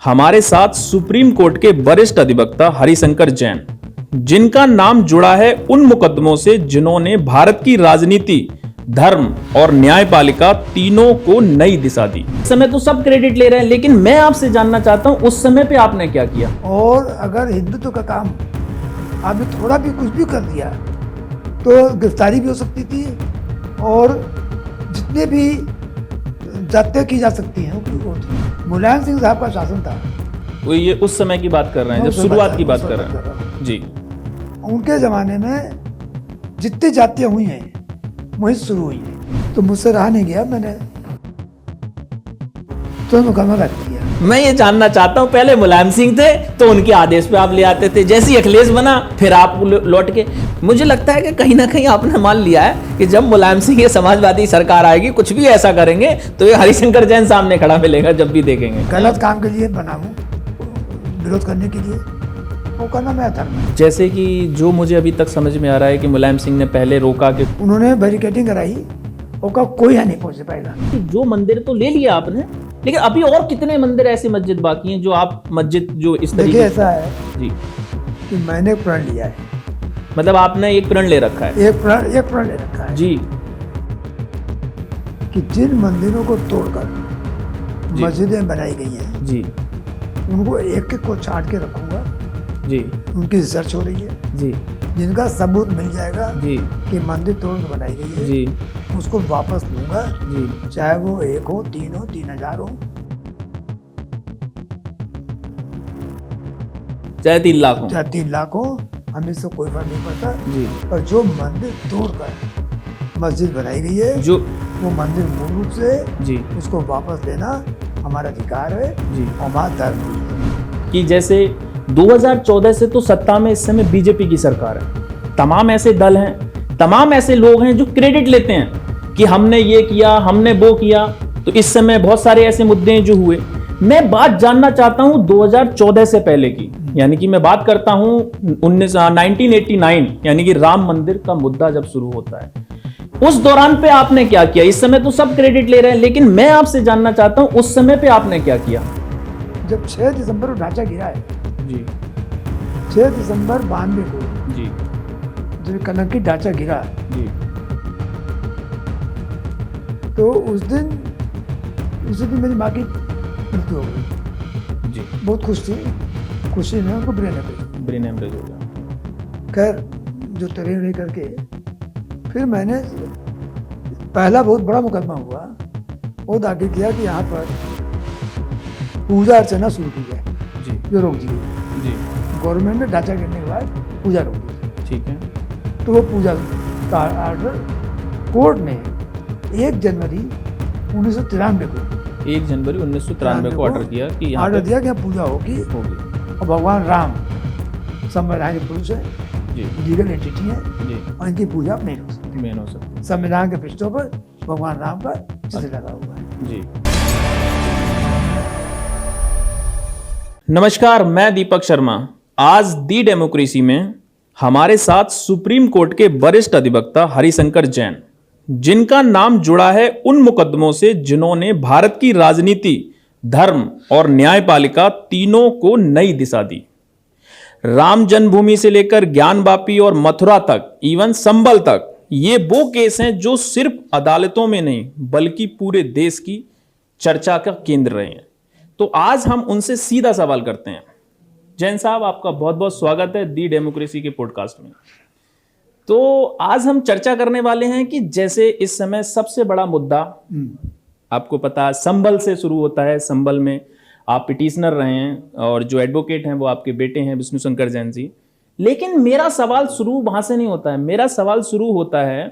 हमारे साथ supreme court के वरिष्ठ अधिवक्ता हरिशंकर जैन, जिनका नाम जुड़ा है उन मुकदमों से जिन्होंने भारत की राजनीति, धर्म और न्यायपालिका तीनों को नई दिशा दी। इस समय तो सब क्रेडिट ले रहे हैं, लेकिन मैं आपसे जानना चाहता हूं उस समय पे आपने क्या किया। और अगर हिंदुत्व का काम आपने थोड़ा भी कुछ भी कर दिया तो गिरफ्तारी भी हो सकती थी और जितने भी जाते की जा सकती हैं वो थी। मुलायम सिंह साहब का शासन था, वो ये उस समय की बात कर रहे हैं, जब शुरुआत की बात कर रहे हैं जी। उनके ज़माने में जितनी जातियाँ हुई हैं वही शुरू हुई है, तो मुझसे रहा नहीं गया, मैंने तो मुकम्मल रख दिया। मैं ये जानना चाहता हूं, पहले मुलायम सिंह थे तो उनके आदेश पे आप ले आते थे, जैसे ही अखिलेश बना फिर आप लौट के। मुझे लगता है कि कहीं ना कहीं आपने मान लिया है कि जब मुलायम सिंह ये समाजवादी सरकार आएगी, कुछ भी ऐसा करेंगे तो ये हरिशंकर जैन सामने खड़ा मिलेगा जब भी देखेंगे। गलत काम के लिए बना हूँ, विरोध करने के लिए, वो करना मेरा धर्म है। जैसे कि जो मुझे अभी तक समझ में आ रहा है कि मुलायम सिंह ने पहले रोका कि उन्होंने बैरिकेडिंग कराई, उसका कोई है नहीं पहुंच पाएगा। जो मंदिर तो ले लिया आपने, लेकिन अभी और कितने मंदिर ऐसी मस्जिद बाकी हैं जो आप मस्जिद जो इस तरीके। देखिए ऐसा है जी कि मैंने प्रण लिया है, मतलब आपने एक प्रण ले रखा है। एक प्रण ले रखा है जी कि जिन मंदिरों को तोड़कर जी। मस्जिदें बनाई गई हैं जी उनको एक एक को छांट के रखूंगा। जी उनकी रिसर्च हो रही है, जी जिनका सबूत मिल जाएगा जी कि मंदिर तोड़ के बनाई गई है, जी उसको वापस लूंगा, जी। चाहे वो 1 हो, 3 हो, 3000 हो, चाहे 3 लाख हो। चाहे 3 लाख हो, हमें इससे कोई फर्क नहीं पड़ता। जी पर जो मंदिर तोड़कर मस्जिद बनाई गई है, जो वो मंदिर मूल रूप से जी उसको वापस लेना हमारा अधिकार है जी और हमारा धर्म है। कि जैसे 2014 से तो सत्ता में इस समय बीजेपी की सरकार है। तमाम ऐसे दल हैं, तमाम ऐसे लोग हैं जो क्रेडिट लेते हैं कि हमने ये किया, हमने वो किया। तो इस समय बहुत सारे ऐसे मुद्दे हैं जो हुए। मैं बात जानना चाहता हूं 2014 से पहले की, यानी कि मैं बात करता हूं 1989, यानी कि राम मंदिर का मुद्दा जब शुरू होता है, उस दौरान पे आपने क्या किया। इस समय तो सब क्रेडिट ले रहे हैं, लेकिन मैं आपसे जानना चाहता हूं उस समय पे आपने क्या किया। जब 6 दिसंबर को ढांचा गिरा है, जी 6 दिसंबर 92 को जी जब कलंकी ढांचा गिरा, जी तो उसी दिन मेरी माँ की मृत्यु हो गई। जी। बहुत खुश थी, खुशी में उनको ब्रेन ब्रेन हेमरेज हो गया। खैर जो तरह रह करके फिर मैंने पहला बहुत बड़ा मुकदमा हुआ, वो दाखिल किया कि यहाँ पर पूजा अर्चना शुरू की जाए, जी जो रोक दी गई। जी गवर्नमेंट ने ढांचा गिरने के बाद पूजा रोक दी, ठीक है। तो वो पूजा का आर्डर कोर्ट ने 1 जनवरी 1993 को 1 जनवरी 1993 को ऑर्डर किया कि यहाँ ऑर्डर पे दिया कि यहाँ पूजा होगी होगी। और भगवान राम संवैधानिक पुरुष है, जी लीगल एंटिटी है जी और इनकी पूजा नहीं हो सकती। मेन हो सकती संविधान के पृष्ठों पर भगवान राम का चित्र लगा हुआ है। जी। नमस्कार, मैं दीपक शर्मा। आज दी डेमोक्रेसी में हमारे साथ सुप्रीम कोर्ट के वरिष्ठ अधिवक्ता हरिशंकर जैन, जिनका नाम जुड़ा है उन मुकदमों से जिन्होंने भारत की राजनीति, धर्म और न्यायपालिका तीनों को नई दिशा दी। राम जन्मभूमि से लेकर ज्ञानवापी और मथुरा तक, इवन संभल तक, ये वो केस हैं जो सिर्फ अदालतों में नहीं बल्कि पूरे देश की चर्चा का केंद्र रहे हैं। तो आज हम उनसे सीधा सवाल करते हैं। जैन साहब, आपका बहुत बहुत स्वागत है दी डेमोक्रेसी के पॉडकास्ट में। तो आज हम चर्चा करने वाले हैं कि जैसे इस समय सबसे बड़ा मुद्दा, आपको पता है, संभल से शुरू होता है। संभल में आप पिटिशनर रहे हैं और जो एडवोकेट हैं वो आपके बेटे हैं विष्णु शंकर जैन जी। लेकिन मेरा सवाल शुरू वहां से नहीं होता है। मेरा सवाल शुरू होता है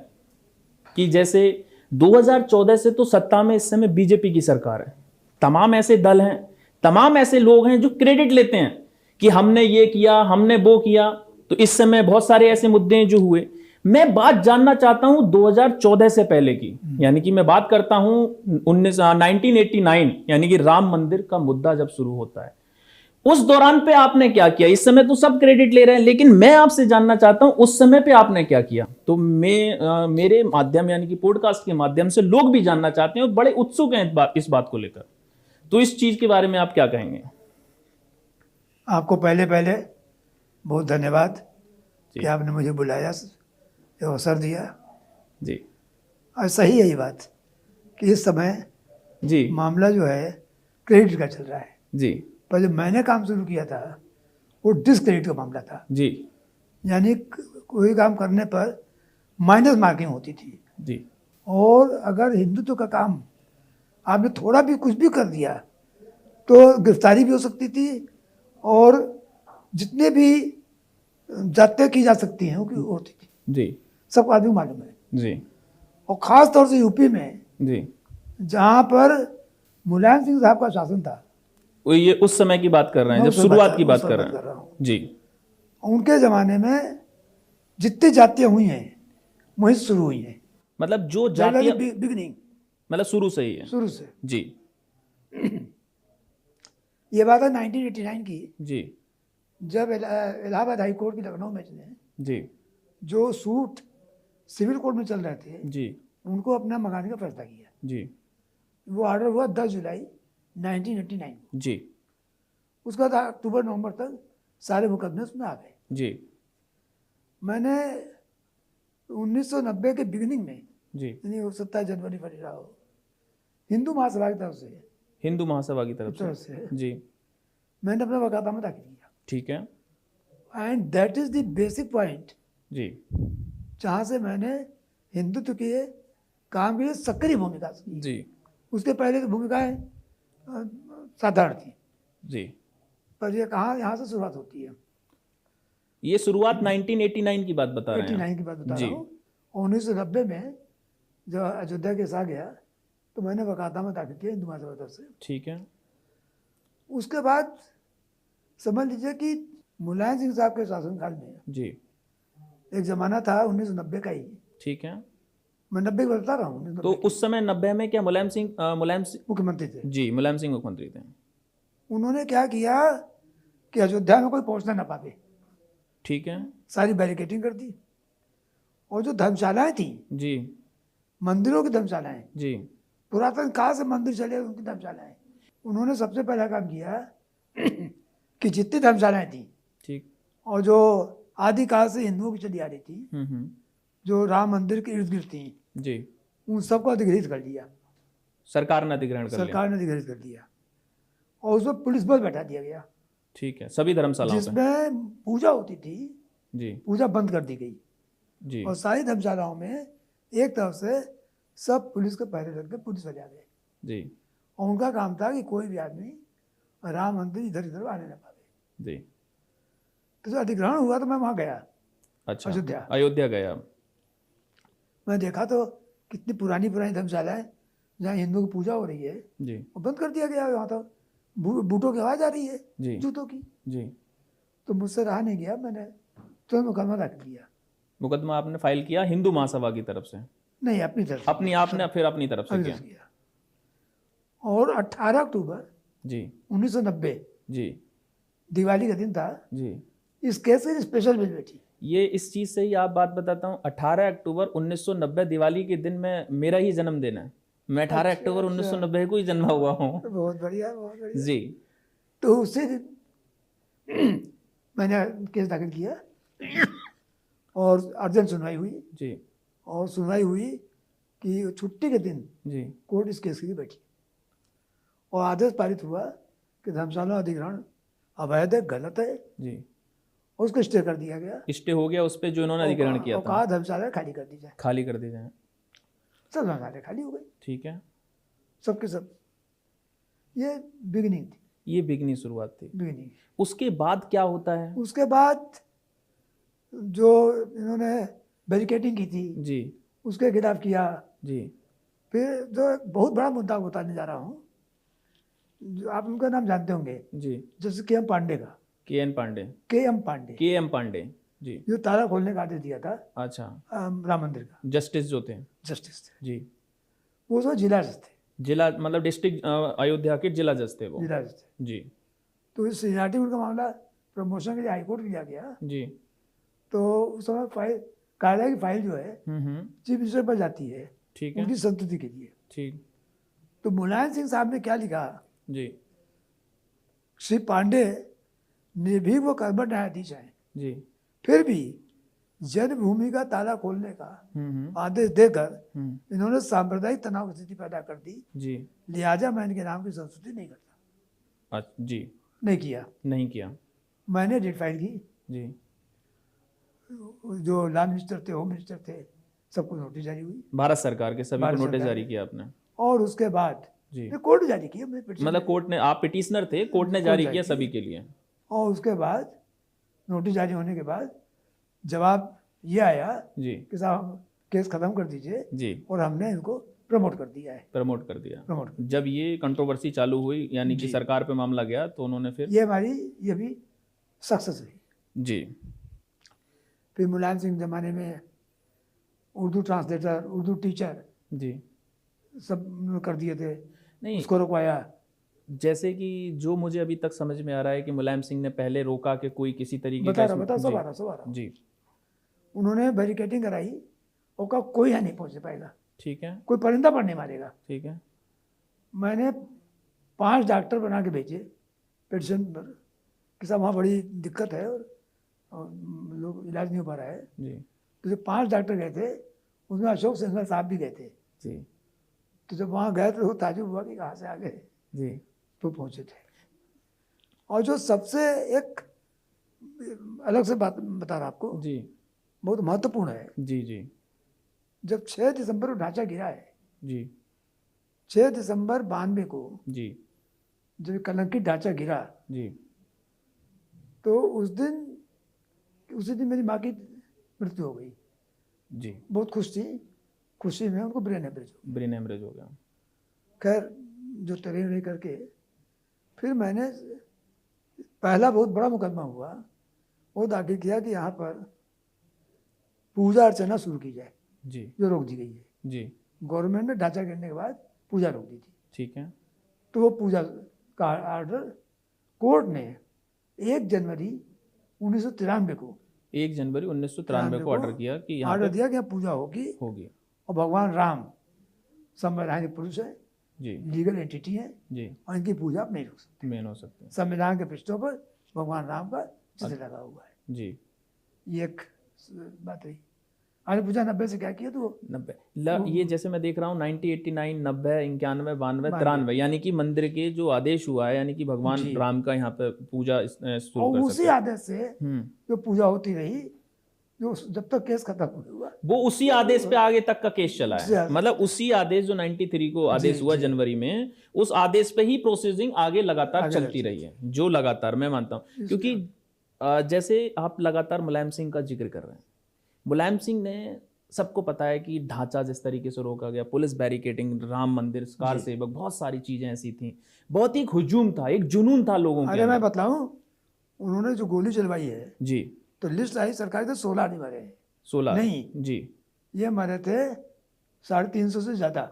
कि जैसे 2014 से तो सत्ता में इस समय बीजेपी की सरकार है। तमाम ऐसे दल हैं, तमाम ऐसे लोग हैं जो क्रेडिट लेते हैं कि हमने ये किया, हमने वो किया। तो इस समय बहुत सारे ऐसे मुद्दे हैं जो हुए। मैं बात जानना चाहता हूं 2014 से पहले की, यानी कि मैं बात करता हूं 1989, यानी कि राम मंदिर का मुद्दा जब शुरू होता है, उस दौरान पे आपने क्या किया। इस समय तो सब क्रेडिट ले रहे हैं, लेकिन मैं आपसे जानना चाहता हूं उस समय पे आपने क्या किया। तो मेरे माध्यम यानी कि पॉडकास्ट के माध्यम से लोग भी जानना चाहते हैं और बड़े उत्सुक हैं इस बात को लेकर। तो इस चीज के बारे में आप क्या कहेंगे। आपको पहले पहले बहुत धन्यवाद जी। कि आपने मुझे बुलाया, ये अवसर दिया। जी और सही है ये बात कि इस समय जी मामला जो है क्रेडिट का चल रहा है। जी पर जब मैंने काम शुरू किया था वो डिसक्रेडिट का मामला था, जी यानी कोई काम करने पर माइनस मार्किंग होती थी। जी और अगर हिंदुत्व का काम आपने थोड़ा भी कुछ भी कर दिया तो गिरफ्तारी भी हो सकती थी, और जितने भी जाते की जा सकती हैं वो होती थी। जी सबको आदमी मालूम है। जी और ख़ास तौर से यूपी में जी। जहाँ पर मुलायम सिंह साहब का शासन था, वो ये उस समय की बात कर रहे हैं मैं जब उस शुरुआत की उस बात समय कर रहे कर रहा हैं। हूँ। जी उनके ज़माने में जितनी जातियाँ हुई हैं वहीं से शुरू हुई हैं। मतलब जो जातीय बिगिनिंग मतलब शुरू से ही है। शुरू से। जी ये बात है 1989 की, जी जब इलाहाबाद हाई कोर्ट की लखनऊ बेंच ने जी जो सूट सिविल कोर्ट में चल रहे थे जी उनको अपना मंगाने का फैसला किया। जी वो ऑर्डर हुआ 10 जुलाई 1989 को। जी उसके बाद अक्टूबर नवंबर तक सारे मुकदमे उसमें आ गए। जी मैंने 1990 के बिगिनिंग में, जी यानी 27 जनवरी फरी रहा हो, हिंदू महासभा की तरफ से हिंदू महासभा की तरफ से जी मैंने अपना वकालतनामा दाखिल किया। ठीक है। And that is the basic point जी जहाँ से मैंने हिंदुत्व के काम के लिए सक्रिय भूमिका की। जी उसके पहले की भूमिकाएं साधारण थी, जी। पर ये कहाँ यहाँ से शुरुआत होती है। ये शुरुआत 1989 की बात बता रहे हैं 89 की बात बता जी। रहा हूँ। 1990 में जब अयोध्या केस आ गया तो मैंने वकालतनामा दाखिल किया हिंदू महासभा तरफ से। ठीक है। उसके बाद समझ लीजिए कि मुलायम सिंह साहब के शासनकाल में जी एक ज़माना था 1990 का ही, ठीक है। मैं 90 की बता रहा हूँ। तो उस समय 90 में क्या मुलायम सिंह मुख्यमंत्री थे जी मुलायम सिंह मुख्यमंत्री थे। उन्होंने क्या किया कि अयोध्या में कोई पहुंचना ना पावे, ठीक है। सारी बैरिकेडिंग कर दी। और जो धर्मशालाएं थी, जी मंदिरों की धर्मशालाएं, जी पुरातन काल से मंदिर चले उनकी धर्मशालाएं, उन्होंने सबसे पहला काम किया कि जितनी धर्मशालाएं थी ठीक और जो आदिकाल से हिंदुओं की चली आ रही थी, जो राम मंदिर के इर्द गिर्द थी, जी उन सबको अधिग्रहित कर लिया। सरकार ने अधिग्रहण कर लिया। सरकार ने अधिग्रहित कर दिया और उसमें पुलिस बल बैठा दिया गया। ठीक है। सभी धर्मशालाओं पे जिसमें पूजा होती थी, जी पूजा बंद कर दी गई। जी और सारी धर्मशालाओं में एक तरफ से सब पुलिस के पहरे लग के पुलिस वाले आ गए। जी और उनका काम था कि कोई भी आदमी राम मंदिर इधर इधर आने ना पावे। जी। तो जो अधिग्रहण हुआ तो मैं वहाँ गया। अच्छा अयोध्या। अयोध्या गया। मैं देखा तो कितनी पुरानी पुरानी धर्मशाला है जहाँ हिंदुओं की पूजा हो रही है, जी वो बंद कर दिया गया। वहाँ तो बूटों की आवाज़ आ रही है, जी जूतों की। जी। तो मुझसे रहा नहीं गया, मैंने तुरंत मुकदमा दाखिल किया। मुकदमा आपने फाइल किया हिंदू महासभा की तरफ से? नहीं, अपनी तरफ से। अपनी आपने फिर अपनी तरफ से अपनी किया? तरफ से किया। और 18 अक्टूबर जी 1990 जी दिवाली का दिन था। जी। इस केस की स्पेशल बेंच बैठी। ये इस चीज़ से ही आप बात बताता हूँ। 18 अक्टूबर 1990 दिवाली के दिन में मेरा ही जन्मदिन है। मैं 18 अक्टूबर 1990 को ही जन्मा हुआ हूँ। बहुत बढ़िया, बहुत बढ़िया। जी। तो उसी दिन मैंने केस दाखिल किया और अर्जेंट सुनवाई हुई। जी और सुनवाई हुई कि छुट्टी के दिन जी कोर्ट इस केस के लिए बैठी और आदेश पारित हुआ कि धर्मशाला अधिग्रहण अवैध है, गलत है। जी। और उसको स्टे कर दिया गया। स्टे हो गया उस पे जो इन्होंने अधिग्रहण किया और था। कहा धर्मशाला खाली कर दी जाए। खाली कर दी जाए। सब धर्मशाला खाली हो गई, ठीक है। सबके सब। ये बिगिनिंग थी। ये बिगनी शुरुआत थी। बिगिनिंग। उसके बाद क्या होता है? उसके बाद जो इन्होंने बैरिकेडिंग की थी जी उसके खिलाफ किया। जी फिर जो एक बहुत बड़ा मुद्दा बताने जा रहा हूँ, जो आप उनका नाम जानते होंगे, जी। जैसे के एम पांडे का। के.एन. पांडे। के एम पांडे जी। जो ताला खोलने का आदेश दिया था अच्छा। राम मंदिर का, जस्टिस जो थे। जस्टिस थे जी। वो उसमें जिला जज थे। जिला मतलब डिस्ट्रिक्ट अयोध्या के जिला जज थे वो। जिला जज थे। जी तो इस सीनियरिटी का मामला प्रमोशन के लिए हाईकोर्ट लिया गया। जी। तो उस समय फाइल, कायदा की फाइल जो है चीफ मिनिस्टर पर जाती है, ठीक है। उनकी संतुति के लिए। ठीक। तो मुलायम सिंह साहब ने क्या लिखा, जी श्री पांडे निर्भीक वो कर्मठ न्यायाधीश हैं, जी। फिर भी जन्मभूमि का ताला खोलने का आदेश देकर इन्होंने सांप्रदायिक तनाव की स्थिति पैदा कर दी। जी। लिहाजा मैं इनके नाम की संस्तुति नहीं करता। जी। नहीं किया। नहीं किया। मैंने रिट फाइल की। जी। जो लॉ मिनिस्टर थे, होम मिनिस्टर थे, सबको नोटिस जारी हुई। भारत सरकार के सभी को नोटिस जारी किया आपने? और उसके बाद जी। कोर्ट जारी किया। मतलब कोर्ट ने, आप पिटिशनर थे, कोर्ट ने जारी किया सभी के लिए। और उसके बाद नोटिस जारी होने के बाद जवाब ये आया जी कि साहब केस खत्म कर दीजिए जी, और हमने इनको प्रमोट कर दिया है। प्रमोट कर दिया। जब ये कंट्रोवर्सी चालू हुई, यानी कि सरकार पे मामला गया, तो उन्होंने फिर ये भी सक्सेस हुई। जी। फिर मुलायम सिंह जमाने में उर्दू ट्रांसलेटर, उर्दू टीचर जी सब कर दिए थे। नहीं, उसको रुकवाया। जैसे कि जो मुझे अभी तक समझ में आ रहा है कि मुलायम सिंह ने पहले रोका कि कोई किसी तरीके बता का सब आ रहा जी, उन्होंने बैरिकेडिंग कराई और कहा कोई यहाँ नहीं पहुँच पाएगा, ठीक है, कोई परिंदा पर नहीं मारेगा। ठीक है। मैंने 5 डॉक्टर बना के भेजे पेटिशन पर कि साहब वहाँ बड़ी दिक्कत है और लोग इलाज नहीं हो पा रहा है जी। तो जो 5 डॉक्टर गए थे उसमें अशोक सिंघल साहब भी गए थे जी। तो जब वहाँ गए तो ताजुब हुआ कि कहाँ से आ गए जी। तो पहुँचे थे। और जो सबसे एक अलग से बात बता रहा आपको जी, बहुत महत्वपूर्ण है। जी जी जब 6 दिसंबर को ढांचा गिरा है जी, 6 दिसंबर 92 को जी, जब कलंकित ढांचा गिरा जी, तो उसी दिन मेरी माँ की मृत्यु हो गई जी। बहुत खुशी में उनको ब्रेन हेमरेज हो गया। खैर जो तरह करके फिर मैंने पहला बहुत बड़ा मुकदमा हुआ वो दाखिल किया कि यहाँ पर पूजा अर्चना शुरू की जाए जी, जो रोक दी गई है जी, गवर्नमेंट ने ढांचा गिरने के बाद पूजा रोक दी थी। ठीक है। तो वो पूजा का आर्डर कोर्ट ने 1 जनवरी 1993 को 1 जनवरी 1993 को ऑर्डर किया कि यहाँ ऑर्डर पे दिया कि यहाँ पूजा होगी और भगवान राम संवैधानिक पुरुष है जी, लीगल एंटिटी है जी, और इनकी पूजा आप नहीं रोक सकते। मेन हो सकते हैं संविधान के पृष्ठों पर भगवान राम का चित्र लगा हुआ है। जी। ये एक बात रही। आपने पूछा 90 से क्या किया तो 90 ये जैसे मैं देख रहा हूँ 90, 89, 90, 91, 92, 93, यानी कि मंदिर के जो आदेश हुआ है, यानी कि भगवान राम का यहाँ पे पूजा शुरू और कर उसी सकते आदेश से जो पूजा होती रही जो जब तक केस खत्म हुआ वो उसी आदेश पे आगे तक का केस चला है। मतलब उसी आदेश जो 93 को आदेश हुआ जनवरी में, उस आदेश पे ही प्रोसेसिंग आगे लगातार चलती रही है, जो लगातार मैं मानता हूँ। क्योंकि जैसे आप लगातार मुलायम सिंह का जिक्र कर रहे हैं, मुलायम सिंह ने, सबको पता है कि ढांचा जिस तरीके से रोका गया, पुलिस बैरिकेडिंग, राम मंदिर, कार सेवक, बहुत सारी चीजें ऐसी थी, बहुत ही हुजूम था, एक जुनून था लोगों के। अरे मैं बताऊं, उन्होंने जो गोली चलवाई है जी, तो लिस्ट आई सरकारी तो 16 आदमी मरे। 16 नहीं जी, ये मरे थे 350 से ज्यादा।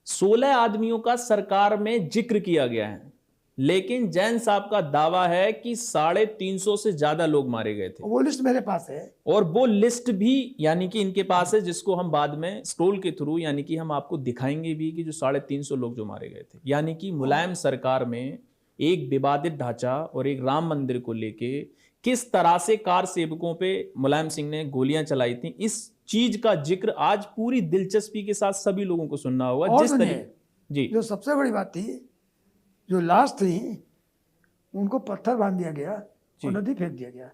16 आदमियों का सरकार में जिक्र किया गया है, लेकिन जैन साहब का दावा है कि 350 से ज्यादा लोग मारे गए थे। वो लिस्ट मेरे पास है और वो लिस्ट भी यानी कि इनके पास है, जिसको हम बाद में स्क्रोल के थ्रू यानी कि हम आपको दिखाएंगे भी कि जो 350 लोग जो मारे गए थे। यानी कि मुलायम सरकार में एक विवादित ढांचा और एक राम मंदिर को लेके किस तरह से कार सेवकों पे मुलायम सिंह ने गोलियां चलाई थी, इस चीज का जिक्र आज पूरी दिलचस्पी के साथ सभी लोगों को सुनना होगा। जिस तरीके जी, जो सबसे बड़ी बात थी, जो लाश थी उनको पत्थर बांध दिया गया और नदी फेंक दिया गया।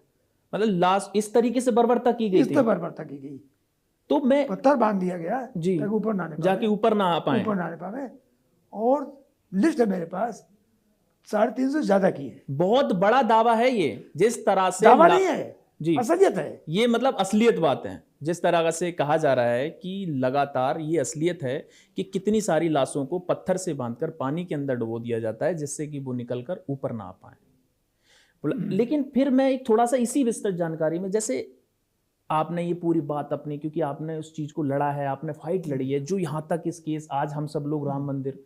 मतलब लाश इस तरीके से बर्बरता की गई थी, बर्बरता की गई। तो मैं पत्थर बांध दिया गया जी, ऊपर ना जाके ऊपर ना आ पाए। और लिस्ट है मेरे पास 350 से ज्यादा की है। बहुत बड़ा दावा है ये, जिस तरह से दावा नहीं है जी, असलियत है ये, मतलब असलियत बात है। जिस तरह से कहा जा रहा है कि लगातार ये असलियत है कि कितनी सारी लाशों को पत्थर से बांधकर पानी के अंदर डुबो दिया जाता है, जिससे कि वो निकलकर ऊपर ना आ पाए। लेकिन फिर मैं एक थोड़ा सा इसी विस्तृत जानकारी में, जैसे आपने ये पूरी बात अपनी, क्योंकि आपने उस चीज को लड़ा है, आपने फाइट लड़ी है, जो यहाँ तक इस केस आज हम सब लोग राम मंदिर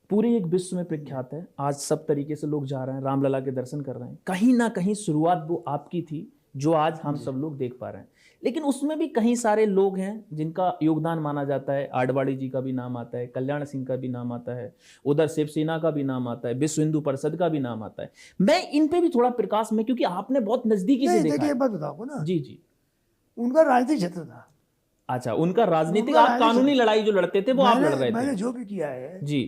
पूरे एक विश्व में प्रख्यात है, आज सब तरीके से लोग जा रहे हैं, रामलला के दर्शन कर रहे हैं। कहीं ना कहीं शुरुआत वो आपकी थी, जो आज हम सब लोग देख पा रहे हैं। लेकिन उसमें भी कई सारे लोग हैं जिनका योगदान माना जाता है। आडवाणी जी का भी नाम आता है, कल्याण सिंह का भी नाम आता है, उधर शिवसेना का भी नाम आता है, विश्व हिंदू परिषद का भी नाम आता है। मैं इन पे भी थोड़ा प्रकाश में, क्योंकि आपने बहुत नजदीकी से नहीं देखा देखिए, है। एक बात बताओ ना, जी जी। उनका राजनीतिक क्षेत्र था। अच्छा, उनका राजनीतिक, उनका आप राजनीतिक कानूनी लड़ाई जो लड़ते थे वो आप लड़ रहे मैंने थे। जो भी किया है जी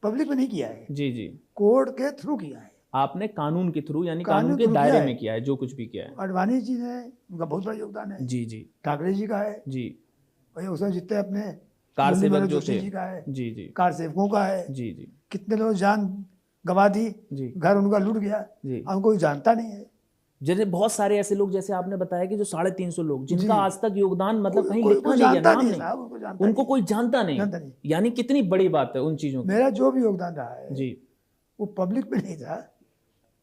पब्लिक में नहीं किया है, जी जी। कोर्ट के थ्रू किया है। आपने कानून के थ्रू, यानी कानून कानून के थ्रू दायरे किया है। में किया है जो कुछ भी किया है। आडवाणी जी ने, उनका बहुत बड़ा योगदान है। जी जी ठाकरे जी का है, जी। भाई उसमें जितने अपने कार मुरली सेवक मनोहर जो जोशी थे। जी का है, जी जी कार सेवकों का है। जी जी कितने लोग जान गंवा दी, जी घर उनका लूट गया, जी। हम कोई जानता नहीं है। जैसे बहुत सारे ऐसे लोग, जैसे आपने बताया कि जो 350 लोग, जिनका जी। आज तक योगदान मतलब कहीं कोई लिखा नहीं है, जानता नाम नहीं नहीं, साहब, उनको जानता उनको नहीं। कोई जानता जानता नहीं। नहीं। यानी कितनी बड़ी बात है उन चीजों की। मेरा जो भी योगदान रहा है जी वो पब्लिक में नहीं था,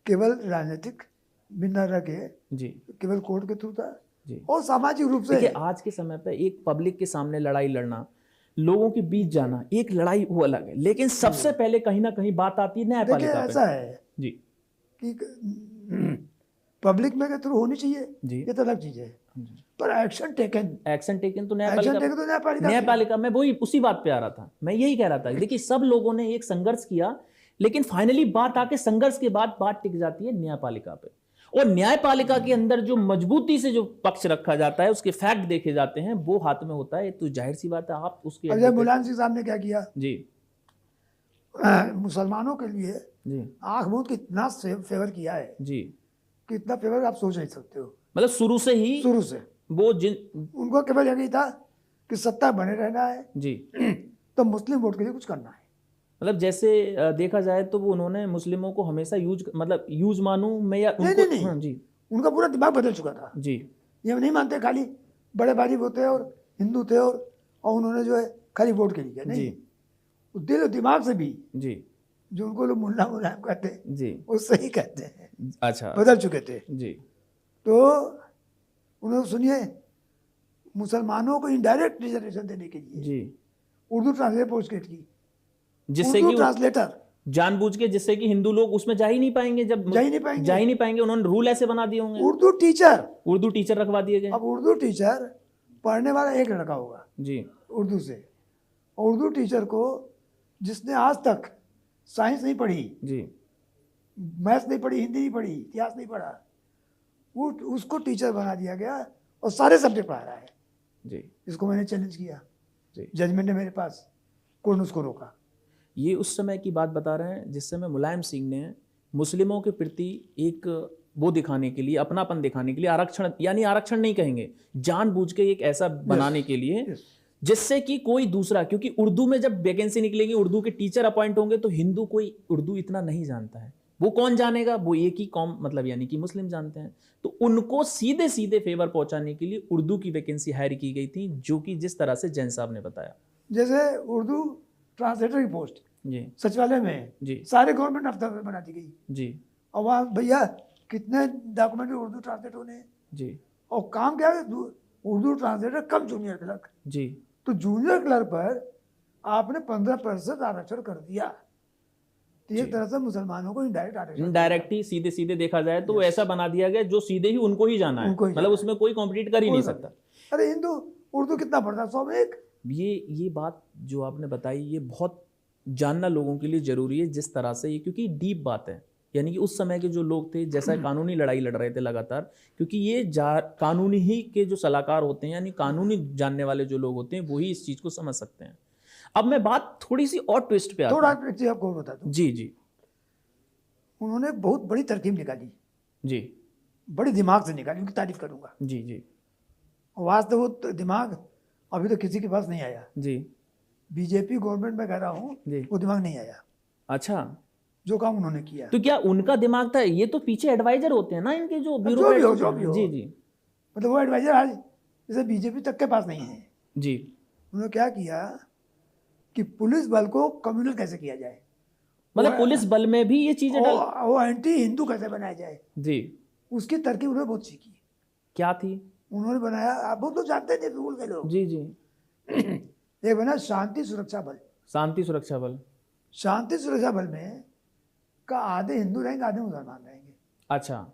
केवल राजनीतिक बिना रह के, जी केवल कोर्ट के थ्रू था जी। और सामाजिक रूप से। देखिए, आज के समय पे एक पब्लिक के सामने लड़ाई लड़ना, लोगों के बीच जाना, एक लड़ाई वो अलग है, लेकिन सबसे पहले कहीं ना कहीं बात आती है देखिए न्यायपालिका ऐसा पे। है जी कि पब्लिक में के थ्रू होनी चाहिए, जी। ये तो अलग चीज है, पर एक्शन टेकन, एक्शन टेकन तो एक्शन टेकन तो न्यायपालिका से। न्यायपालिका में, वही उसी बात पे आ रहा था, मैं यही कह रहा था। देखिए, सब लोगों ने एक संघर्ष किया, लेकिन फाइनली बात आके संघर्ष के बाद बात टिक जाती है न्यायपालिका पे। और न्यायपालिका के अंदर जो मजबूती से जो पक्ष रखा जाता है, उसके फैक्ट देखे जाते हैं, वो हाथ में होता है। तो जाहिर सी बात है, आप उसके अजय मुलायम सिंह साहब ने क्या किया, जी मुसलमानों के लिए जी आंख मूंद के इतना फेवर किया है जी। कि इतना फेवर आप सोच नहीं सकते हो। मतलब शुरू से ही शुरू से वो उनको केवल यही था कि सत्ता बने रहना है, जी, तो मुस्लिम वोट के लिए कुछ करना है। मतलब जैसे देखा जाए तो वो उन्होंने मुस्लिमों को हमेशा यूज मानूं मैं, या नहीं उनको, नहीं नहीं, हाँ जी उनका पूरा दिमाग बदल चुका था। जी ये नहीं मानते खाली बड़े भाई वो थे और हिंदू थे, और उन्होंने जो है खाली वोट के लिए किया, नहीं, वो दिल और दिमाग से भी, जी जो उनको लोग मुल्ला मुलायम कहते हैं, जी। वो सही कहते हैं, अच्छा बदल चुके थे। जी तो उन्होंने, सुनिए, मुसलमानों को इनडायरेक्ट रिजर्वेशन देने के लिए जी, उर्दू ट्रांसलेटर पोस्ट की, जिससे उर्दू कि ट्रांसलेटर जानबूझ के, जिससे कि हिंदू लोग उसमें जा ही नहीं पाएंगे, जब जा ही नहीं पाएंगे। जा ही नहीं पाएंगे, उन्होंने रूल ऐसे बना दिए होंगे। उर्दू टीचर, उर्दू टीचर रखवा दिए गए। अब उर्दू टीचर पढ़ने वाला एक लड़का होगा जी उर्दू से, और उर्दू टीचर को जिसने आज तक साइंस नहीं पढ़ी, जी मैथ्स नहीं पढ़ी, हिंदी नहीं पढ़ी, इतिहास नहीं पढ़ा, वो उसको टीचर बना दिया गया और सारे सब्जेक्ट पढ़ा रहा है। जी इसको मैंने चैलेंज किया, जी। जजमेंट है मेरे पास, कोर्ट ने उसको रोका। ये उस समय की बात बता रहे हैं जिस समय मुलायम सिंह ने मुस्लिमों के प्रति एक वो दिखाने के लिए, अपनापन दिखाने के लिए, आरक्षण, यानी आरक्षण नहीं कहेंगे, जानबूझ के एक ऐसा बनाने के लिए जिससे कि कोई दूसरा, क्योंकि उर्दू में जब वैकेंसी निकलेगी, उर्दू के टीचर अपॉइंट होंगे, तो हिंदू कोई उर्दू इतना नहीं जानता है, वो कौन जानेगा, वो एक ही कौम, मतलब यानी कि मुस्लिम जानते हैं। तो उनको सीधे सीधे फेवर पहुंचाने के लिए उर्दू की वैकेंसी हायर की गई थी, जो कि जिस तरह से जैन साहब ने बताया। जैसे उर्दू ट्रांसलेटर की पोस्ट जी सचिवालय में जी सारे गवर्नमेंट दफ्तर में बना दी गई, जी और वहाँ भैया कितने डॉक्यूमेंट उर्दू ट्रांसलेट होने हैं, जी और काम क्या है, उर्दू ट्रांसलेटर कम जूनियर क्लर्क, जी। तो जूनियर क्लर्क पर आपने 15% आरक्षण कर दिया, तो एक तरह से मुसलमानों को इनडायरेक्ट आरक्षण, इनडायरेक्ट ही, सीधे सीधे देखा जाए तो ऐसा बना दिया गया जो सीधे ही उनको ही जाना है, उनको ही मतलब जाना उसमें कोई कॉम्पिटिट कर ही नहीं सकता। अरे हिंदू उर्दू कितना पढ़ता, 100 में 1। ये बात जो आपने बताई, ये बहुत जानना लोगों के लिए जरूरी है, जिस तरह से ये, क्योंकि डीप बात है, यानी कि उस समय के जो लोग थे, जैसा कानूनी लड़ाई लड़ रहे थे लगातार, क्योंकि ये कानूनी ही के जो सलाहकार होते हैं, यानी कानूनी जानने वाले जो लोग होते हैं, वही इस चीज को समझ सकते हैं। अब मैं बात थोड़ी सी और ट्विस्ट पे आता थोड़ा हूं। चीज आपको बता दूं, जी जी उन्होंने बहुत बड़ी तरकीब निकाली, जी बड़ी दिमाग से निकाली, उनकी तारीफ करूंगा। जी जी वास्तव वो दिमाग अभी तो किसी के पास नहीं आया, जी बीजेपी गवर्नमेंट में कह रहा हूँ, जी। वो दिमाग नहीं आया अच्छा, जो काम उन्होंने किया। तो क्या उनका दिमाग था? ये तो पीछे एडवाइजर होते हैं ना इनके, जो जो भी हो। जी जी मतलब वो एडवाइजर आज जैसे बीजेपी तक के पास नहीं है। जी। उन्होंने क्या किया कि पुलिस बल को कम्युनल कैसे किया जाए, मतलब पुलिस बल में भी ये चीजें डाल, वो एंटी हिंदू कैसे बनाया जाए, जी, उसकी तरकीब उन्होंने बहुत सीखी। क्या थी? उन्होंने बनाया, आप बहुत लोग जानते थे स्कूल के लोग, जी जी। एक बना शांति सुरक्षा बल। शांति सुरक्षा बल। शांति सुरक्षा बल में का आधे हिंदू रहेंगे, आधे मुसलमान रहेंगे। अच्छा,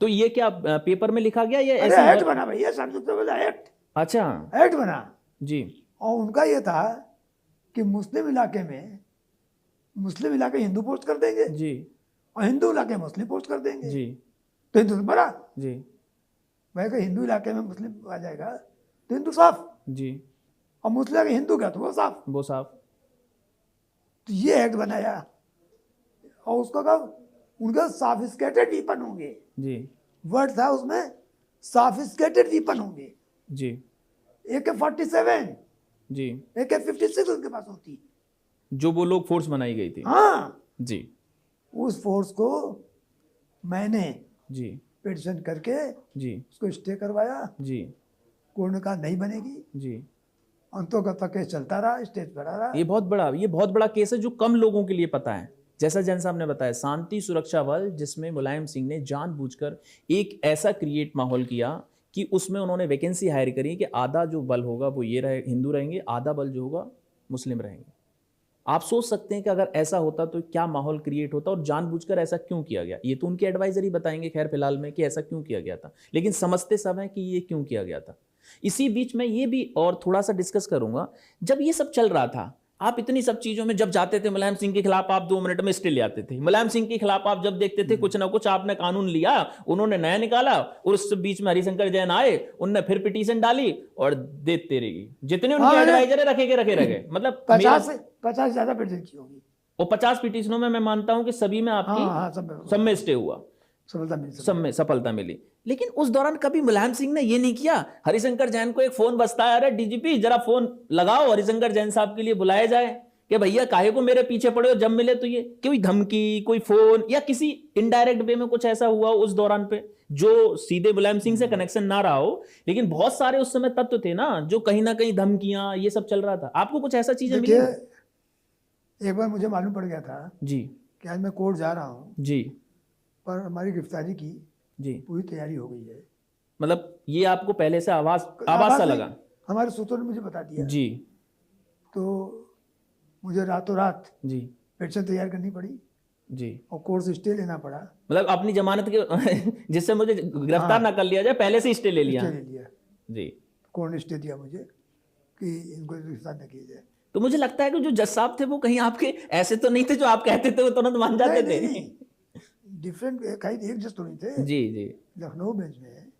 तो ये क्या पेपर में लिखा गया या अरे ऐसे? एक्ट बना भैया, संसद एक्ट, अच्छा एक्ट बना। जी और उनका ये था कि मुस्लिम इलाके में मुस्लिम इलाके हिंदू पोस्ट कर देंगे जी और हिंदू इलाके में मुस्लिम पोस्ट कर देंगे, जी तो हिंदू तो बड़ा। जी मैं कहा हिंदू इलाके में मुस्लिम आ जाएगा तो हिंदू साफ, जी और मुस्लिम इलाके हिंदू क्या तो वो साफ। वो साफ। तो ये एक्ट बनाया और उसका कहा उनका सॉफिस्टिकेटेड वीपन होंगे, जी वर्ड था उसमें सॉफिस्टिकेटेड वीपन होंगे। जी AK-47 जी AK-56 उनके पास होती। जो वो लोग फोर्स बनाई गई थी। हाँ, जी उस फोर्स को मैंने जी पिटिशन करके जी उसको स्टे करवाया। जी कोर्ट ने कहा नहीं बनेगी, जी। अंतोगत केस चलता रहा, स्टेज पर आ रहा। ये बहुत बड़ा केस है जो कम लोगों के लिए पता है। जैसा जैन साहब ने बताया, शांति सुरक्षा बल, जिसमें मुलायम सिंह ने जानबूझकर एक ऐसा क्रिएट माहौल किया कि उसमें उन्होंने वैकेंसी हायर करी कि आधा जो बल होगा वो ये रहे, हिंदू रहेंगे, आधा बल जो होगा मुस्लिम रहेंगे। आप सोच सकते हैं कि अगर ऐसा होता तो क्या माहौल क्रिएट होता, और जानबूझकर ऐसा क्यों किया गया। ये तो उनके एडवाइजर ही बताएंगे खैर फिलहाल में कि ऐसा क्यों किया गया था, लेकिन समझते सब हैं कि ये क्यों किया गया था। इसी बीच में ये भी और थोड़ा सा डिस्कस करूंगा, जब ये सब चल रहा था, आप इतनी सब चीजों में जब जाते थे, मुलायम सिंह के खिलाफ आप 2 मिनट में स्टे ले आते थे। मुलायम सिंह के खिलाफ आप जब देखते थे कुछ ना कुछ आपने कानून लिया, उन्होंने नया निकाला, और उस बीच में हरिशंकर जैन आए, उनने फिर पिटीशन डाली और देते रहेगी। जितने उनके एडवाइजर रखे मतलब 50 ज्यादा पिटीशन की होगी। और 50 पिटीशनों में मैं मानता हूं कि सभी में आपकी सब में स्टे हुआ, सब में सफलता मिली। लेकिन उस दौरान कभी मुलायम सिंह ने ये नहीं किया, हरिशंकर जैन को एक फोन बजता है, अरे डीजीपी जरा फोन लगाओ हरिशंकर जैन साहब के लिए बुलाया जाए, कि भैया काहे को मेरे पीछे पड़े हो, जब मिले तो ये कोई धमकी, कोई फोन या किसी इनडायरेक्ट वे में कुछ ऐसा हुआ उस दौरान पे जो सीधे मुलायम सिंह से कनेक्शन ना रहा हो, लेकिन बहुत सारे उस समय तत्व थे ना जो कहीं ना कहीं धमकियां ये सब चल रहा था। आपको कुछ ऐसा चीजें मिली? एक बार मुझे मालूम पड़ गया था जी कि आज मैं कोर्ट जा रहा हूँ जी, पर हमारी गिरफ्तारी की जी पूरी तैयारी हो गई है। मतलब ये आपको पहले से आवाज सा लगा? हमारे सूत्रों ने मुझे बता दिया जी। तो मुझे रातों रात जी पिटीशन तैयार करनी पड़ी जी, और कोर्ट से स्टे लेना पड़ा। मतलब अपनी जमानत के जिससे मुझे गिरफ्तार ना कर लिया जाए, पहले से स्टे ले लिया। स्टे ले लिया जी, कोर्ट ने स्टे दिया मुझे कि इनको गिरफ्तार न किया जाए। तो मुझे लगता है कि जो जज साहब थे वो कहीं आपके ऐसे तो नहीं थे जो आप कहते थे वो तुरंत मान जाते थे। डिफरेंट कहीं एक जज तो नहीं थे। जी जी, लखनऊ बेंच में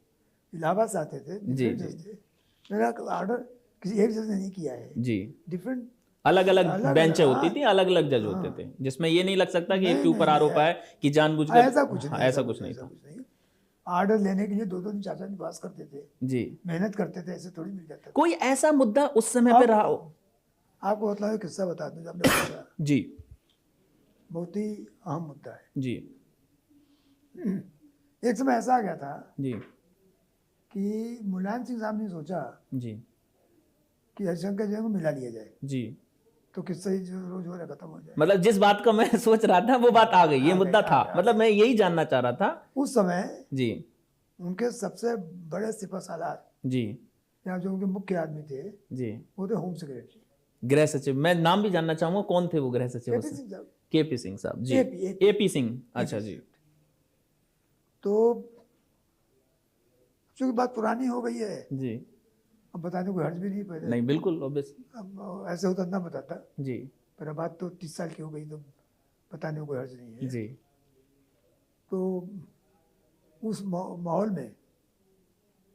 इलाहाबाद से आते थे, जी डिफरेंट जज थे। मेरा ऑर्डर किसी एक जज ने नहीं किया है जी, डिफरेंट अलग अलग बेंचें होती थी, अलग अलग जज होते थे, जिसमें ये नहीं लग सकता कि एक के ऊपर आरोप है कि जानबूझकर। ऐसा कुछ नहीं, ऐसा कुछ नहीं था। ऑर्डर लेने के लिए 2-2 दिन 4-4 दिन पास करते थे जी, मेहनत करते थे, ऐसे थोड़ी मिल जाता था। कोई ऐसा मुद्दा उस समय पे रहा हो? आपको मतलब किस्सा बता दूं, आपने पूछा जी, बहुत ही अहम मुद्दा है। जी एक समय ऐसा आ गया था जी कि मुलायम सिंह साहब ने सोचा जी कि हरिशंकर जैन को मिला लिया जाए जी, तो किस्सा ही जो रोज हो रहा खत्म हो जाए। मतलब जिस बात का मैं सोच रहा था वो बात आ गई, ये मुद्दा था, मतलब मैं यही जानना चाह रहा था। उस समय जी उनके सबसे बड़े सिपहसालार जी या जो उनके मुख्य आदमी थे जी, वो थे होम सेक्रेटरी गृह सचिव। मैं नाम भी जानना चाहूंगा, कौन थे वो गृह सचिव? केपी सिंह साहब। केपी सिंह साहब जी, AP एपी सिंह, अच्छा जी। तो चूंकि बात पुरानी हो गई है, जी, अब बताने को हर्ज भी नहीं पहले। नहीं बिल्कुल ऑब्वियस। अब ऐसे होता ना बताता, जी पर अब बात तो 30 साल की हो गई तो बताने को हर्ज नहीं है। जी तो उस माहौल में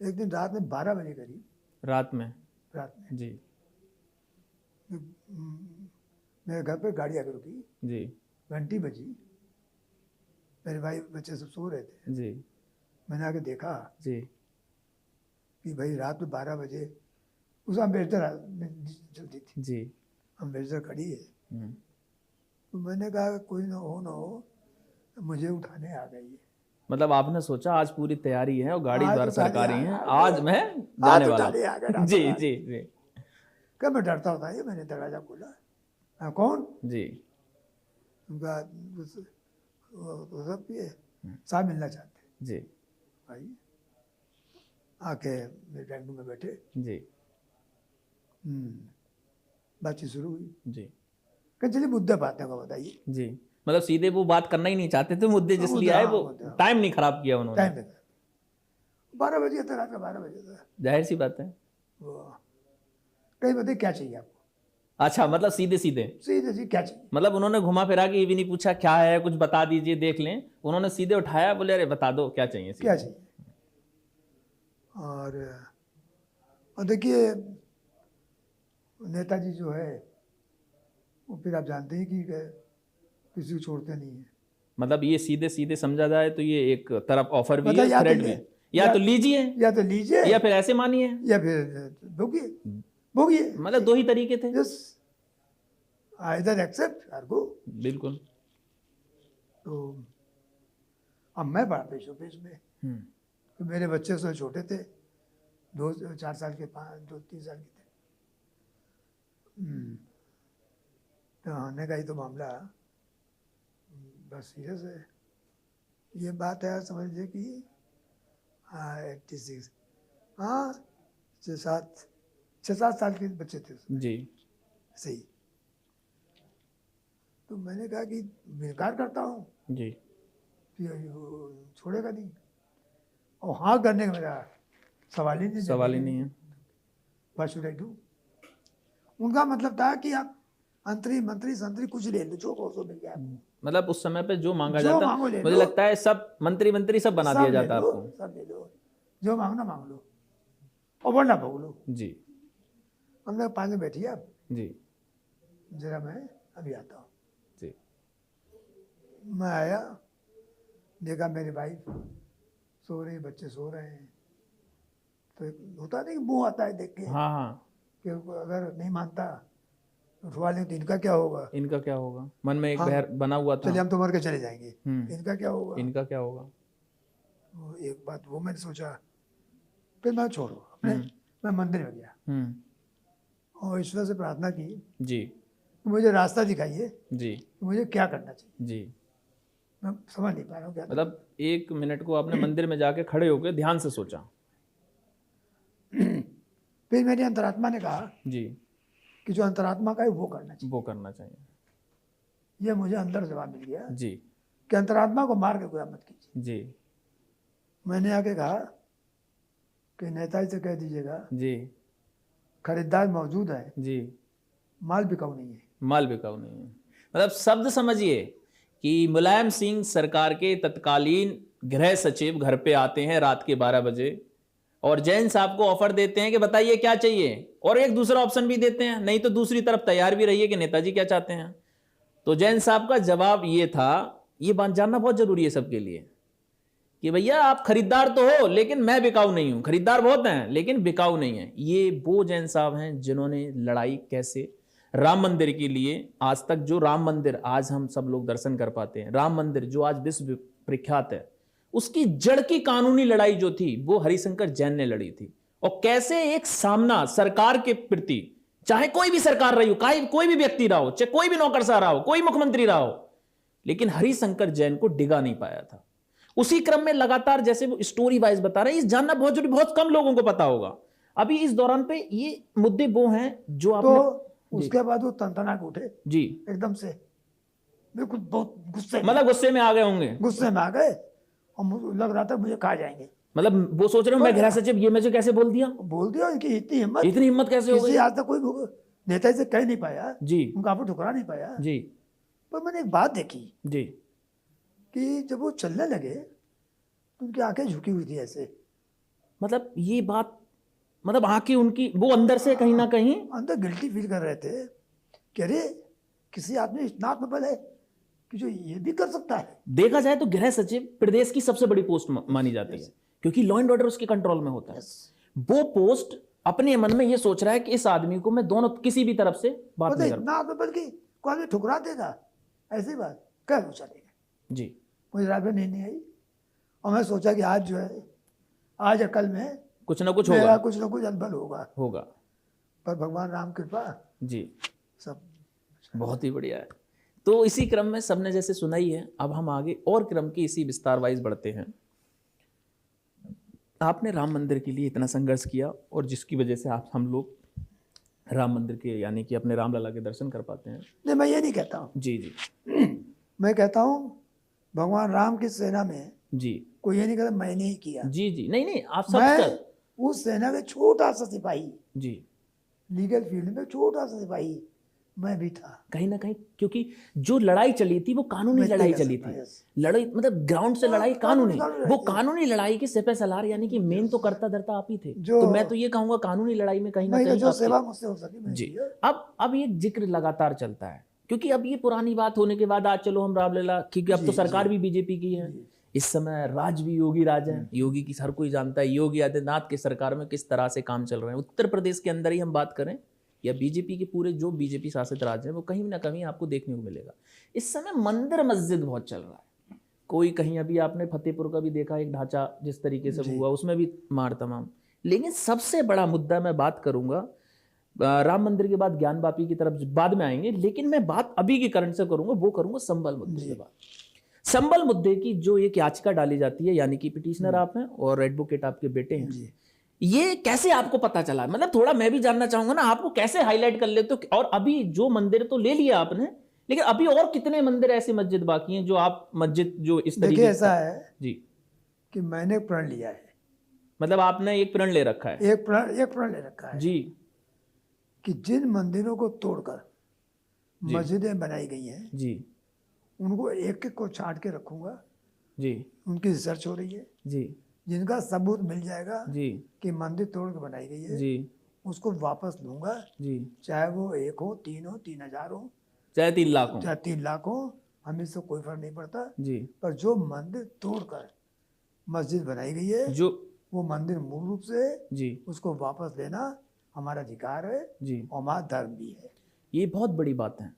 एक दिन रात में 12 बजे करीब, रात में जी मेरे घर पर गाड़ी आकर रुकी, जी घंटी बजी, मेरे भाई बच्चे सब सो रहे थे। जी मैंने आके देखा जी कि भाई रात में 12 बजे उस अम्बेडकर में चलती थी, जी, अम्बेडकर खड़ी है। तो मैंने कहा कोई ना हो मुझे उठाने आ गई है। मतलब आपने सोचा आज पूरी तैयारी है और गाड़ी आज द्वारा तो गाड़ी सरकारी आ है, गई। आज मैं जाने आज वाला उठाने आ गए हूं। जी जी जी क्या मैं डरता होता है? मैंने दरवाजा खोला, हाँ कौन? जी, उनका सब ये साहब मिलना चाहते हैं। जी भाई आके मेरे ड्राइंग रूम में बैठे, जी बातचीत शुरू हुई। जी कहीं चलिए मुद्दे बातें को बताइए। जी, मतलब सीधे वो बात करना ही नहीं चाहते थे, मुद्दे जिस लिए आए वो टाइम नहीं खराब किया उन्होंने। टाइम 12 बजे था, रात का 12 बजे था। जाहिर सी बात है। वो कहीं बताइए क्या चाहिए आपको, अच्छा, मतलब सीधे सीधे, सीधे जी क्या चाहिए। मतलब उन्होंने घुमा फिरा के ये भी नहीं पूछा क्या है, कुछ बता दीजिए देख लें, उन्होंने सीधे उठाया, बोले अरे बता दो क्या चाहिए क्या सीधे। चाहिए। और देखिए नेताजी जो है वो फिर आप जानते हैं कि किसी को छोड़ते नहीं है। मतलब ये सीधे सीधे समझा जाए तो ये एक तरफ ऑफर भी मतलब है, या तो थ्रेट भी ये- है, या तो लीजिए या तो लीजिए या फिर ऐसे मानिए, या फिर भोगिए भोगिए। मतलब दो ही तरीके थे। यस, आइदर एक्सेप्ट और गो। बिल्कुल। तो अब मैं बड़ा पेश में, तो मेरे बच्चे से छोटे थे, 2-4 साल के, 2-3 साल के थे। तो आने का ही तो मामला बस सीरियस है। ये बात है समझ लीजिए कि 86, हाँ 6-7 साल के बच्चे थे उसमें, जी सही। तो मैंने कहा कि बेकार करता हूँ, जी। फिर वो छोड़ेगा नहीं, और हाँ करने का मेरा सवाल ही नहीं। सवाल ही नहीं है। What should I do. उनका मतलब था कि आप मंत्री संतरी कुछ ले लो, जो को सो मिल गया आपको। मतलब उस समय पे जो मांगा जो जाता, मांगो ले मुझे लो। लगता है सब मंत्री सब बना सब दिया ले जाता लो, आपको। सब ले लो, जो मांगना मांग लो और वरना भोग लो। जी हमने पास में बैठिए आप, जी जरा मैं अभी आता हूँ। जी। मैं आया, देखा मेरी वाइफ सो रही, बच्चे सो रहे हैं। तो एक होता नहीं, मुंह आता है देख के हाँ हाँ, कि अगर नहीं मानता उठवा लें तो इनका क्या होगा। इनका क्या होगा, मन में एक हाँ, बहर बना हुआ था। चलिए हम तो मर के चले जाएंगे, हम्म। इनका क्या होगा। इनका क्या होगा। वो एक बात वो मैंने सोचा, फिर मैं छोड़ो अपने, मैं मंदिर में गया और ईश्वर से प्रार्थना की कि जी मुझे रास्ता दिखाइए जी कि मुझे क्या करना चाहिए। जी। मैं समझ नहीं पा रहा हूँ क्या मतलब 1 मिनट को आपने मंदिर में जाके खड़े होकर ध्यान से सोचा। फिर मेरी अंतरात्मा ने कहा जी, कि जो अंतरात्मा का है वो करना चाहिए। वो करना चाहिए। ये मुझे अंदर जवाब मिल गया जी कि अंतरात्मा को मार के गुलाम मत कीजिए। जी मैंने आके कहा कि नेताजी से कह दीजिएगा जी खरीदार मौजूद है, जी। माल बिकाऊ नहीं है। माल बिकाऊ नहीं है। मतलब शब्द समझिए कि मुलायम सिंह सरकार के तत्कालीन गृह सचिव घर पे आते हैं रात के 12 बजे और जैन साहब को ऑफर देते हैं कि बताइए क्या चाहिए, और एक दूसरा ऑप्शन भी देते हैं, नहीं तो दूसरी तरफ तैयार भी रहिए कि नेताजी क्या चाहते हैं। तो जैन साहब का जवाब ये था, ये बात जानना बहुत जरूरी है सबके लिए, कि भैया आप खरीदार तो हो लेकिन मैं बिकाऊ नहीं हूं। खरीदार बहुत हैं लेकिन बिकाऊ नहीं है। ये वो जैन साहब हैं जिन्होंने लड़ाई कैसे राम मंदिर के लिए, आज तक जो राम मंदिर आज हम सब लोग दर्शन कर पाते हैं, राम मंदिर जो आज विश्व प्रख्यात है, उसकी जड़ की कानूनी लड़ाई जो थी वो हरिशंकर जैन ने लड़ी थी। और कैसे एक सामना सरकार के प्रति, चाहे कोई भी सरकार रही हो, कोई भी व्यक्ति रहा हो, चाहे कोई भी नौकरशाह रहा हो, कोई मुख्यमंत्री रहा हो, लेकिन हरिशंकर जैन को डिगा नहीं पाया था। उसी क्रम में लगातार जैसे वो स्टोरी वाइज बता रहे हैं, इस जानना बहुत जरूरी, बहुत कम लोगों को पता होगा। अभी इस दौरान पे ये मुद्दे वो हैं जो आपने तो उसके बाद वो तनतना के उठे जी, एकदम से, बिल्कुल बहुत गुस्से में, मतलब गुस्से में आ गए होंगे। गुस्से में आ गए और मुझे लग रहा था मुझे खा जाएंगे। मतलब वो सोच रहे हो मैं गृह सचिव, ये मुझे कैसे बोल दिया, बोल दिया कि इतनी हिम्मत, इतनी हिम्मत कैसे हो किसी गई। आज तक कोई नेताजी से कह नहीं पाया जी उनका, आपको ठुकरा नहीं पाया। जी पर मैंने एक बात देखी जी। कि जब वो चलने लगे तो उनकी आंखें झुकी हुई थी ऐसे, मतलब ये बात, मतलब आंखें उनकी वो अंदर से कहीं ना कहीं अंदर गिल्टी फील कर रहे थे कि अरे किसी आदमी इतना आत्मबल है कि जो ये भी कर सकता है। देखा जाए तो गृह सचिव प्रदेश की सबसे बड़ी पोस्ट मानी जाती है, क्योंकि लॉ एंड ऑर्डर उसके कंट्रोल में होता है। वो पोस्ट अपने मन में ये सोच रहा है कि इस आदमी को मैं दोनों किसी भी तरफ से बात मतलब नहीं कर। इतना आत्मबल की कोई आदमी ठुकरा देगा, ऐसी बात कह वो चलेगा। जी, मुझे रात में नींद नहीं आई और मैं सोचा कि आज जो है, आज या कल में कुछ ना कुछ मेरा होगा, कुछ ना कुछ अनबल होगा। पर भगवान राम कृपा जी, सब। बहुत ही बढ़िया है। तो इसी क्रम में सबने जैसे सुना ही है, अब हम आगे और क्रम की इसी विस्तार वाइज बढ़ते हैं। आपने राम मंदिर के लिए इतना संघर्ष किया और जिसकी वजह से आप हम लोग राम मंदिर के यानी कि अपने रामलला के दर्शन कर पाते हैं। नहीं, मैं ये नहीं कहता हूँ, जी जी मैं कहता हूँ भगवान राम की सेना में जी कोई ये नहीं कहता मैंने ही किया। जी जी, नहीं नहीं, आप सब मैं सब उस सेना में छोटा सा सिपाही, जी, लीगल फील्ड में छोटा सा सिपाही मैं भी था। कहीं ना कहीं, क्योंकि जो लड़ाई चली थी वो कानूनी मैं लड़ाई कह चली सकता, थी। yes। लड़ाई मतलब ग्राउंड से लड़ाई कानूनी कानूनी, लड़ाई वो थी। कानूनी लड़ाई के सिपह सलार यानी कि मेन तो करता धरता आप ही थे। जो- तो मैं तो ये कहूंगा कानूनी लड़ाई में कहीं ना मैं कहीं जो आपकी- सेवा मुझसे हो सकी मैंने जी, किया। अब ये जिक्र लगातार चलता है, क्योंकि अब ये पुरानी बात होने के बाद आज चलो हम रामलीला, क्योंकि अब तो जी, सरकार जी। भी बीजेपी की है, जी। इस समय राज भी योगी राज है। योगी की हर कोई जानता है, योगी आदित्यनाथ की सरकार में किस तरह से काम चल रहे हैं। उत्तर प्रदेश के अंदर ही हम बात करें या बीजेपी के पूरे जो बीजेपी शासित राज्य है, वो कहीं ना कहीं आपको देखने को मिलेगा इस समय मंदिर मस्जिद बहुत चल रहा है। कोई कहीं, अभी आपने फतेहपुर का भी देखा एक ढांचा जिस तरीके से हुआ, उसमें भी मार तमाम। लेकिन सबसे बड़ा मुद्दा मैं बात करूंगा, राम मंदिर के बाद ज्ञान वापी की तरफ बाद में आएंगे, लेकिन मैं बात अभी के करंट से करूंगा, वो करूंगा संबल मुद्दे के बाद। संबल मुद्दे की जो एक याचिका डाली जाती है, यानी कि पिटिशनर आप हैं और एडवोकेट आपके बेटे हैं, जी। ये कैसे आपको पता चला? मतलब थोड़ा मैं भी जानना चाहूंगा ना, आपको कैसे हाईलाइट कर लेते हो? और अभी जो मंदिर तो ले लिया आपने, लेकिन अभी और कितने मंदिर ऐसे मस्जिद बाकी हैं जो आप मस्जिद जो इस तरीके देखिए ऐसा है जी, कि मैंने प्रण लिया है, मतलब आपने एक प्रण ले रखा है एक प्रण ले रखा है जी, कि जिन मंदिरों को तोड़कर जी। मस्जिदें बनाई गई हैं जी उनको एक एक को छांट के रखूंगा। जी उनकी रिसर्च हो रही है, जी जिनका सबूत मिल जाएगा जी कि मंदिर तोड़ के बनाई गई है, जी उसको वापस लूंगा। जी, चाहे वो 1 हो, 3 हो, 3,000 हो, चाहे 3 लाख हो चाहे 3 लाख हो, हमें इससे कोई फर्क नहीं पड़ता। जी, पर जो मंदिर तोड़कर मस्जिद बनाई गई है, जो वो मंदिर मूल रूप से जी उसको वापस लेना हमारा अधिकार है जी, और हमारा धर्म भी है। ये बहुत बड़ी बात है।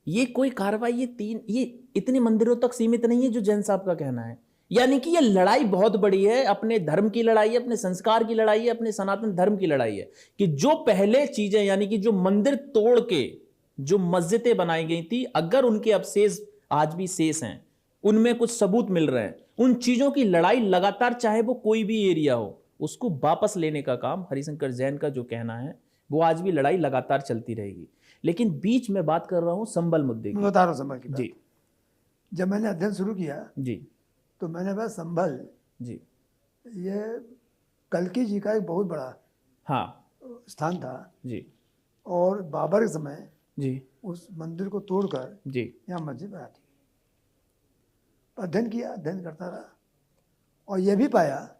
ये कोई कार्रवाई ये इतने मंदिरों तक सीमित नहीं है जो जैन साहब का कहना है, यानी कि ये लड़ाई बहुत बड़ी है, अपने धर्म की लड़ाई है, अपने संस्कार की लड़ाई है, अपने सनातन धर्म की लड़ाई है, कि जो पहले चीजें, यानी कि जो मंदिर तोड़ के जो मस्जिदें बनाई गई थी, अगर उनके अवशेष आज भी शेष हैं, उनमें कुछ सबूत मिल रहे हैं, उन चीजों की लड़ाई लगातार, चाहे वो कोई भी एरिया हो, उसको वापस लेने का काम हरिशंकर जैन का जो कहना है, वो आज भी लड़ाई लगातार चलती रहेगी। लेकिन बीच में बात कर रहा हूं संबल मुद्दे मैं की। बता रहा हूँ संभल की बात। जी जब मैंने अध्ययन शुरू किया जी तो मैंने कहा संभल जी, ये कल्की जी का एक बहुत बड़ा हाँ स्थान था, जी और बाबर के समय जी उस मंदिर को तोड़कर जी यहाँ मस्जिद बना दी। अध्ययन किया, अध्ययन करता रहा, और यह भी पाया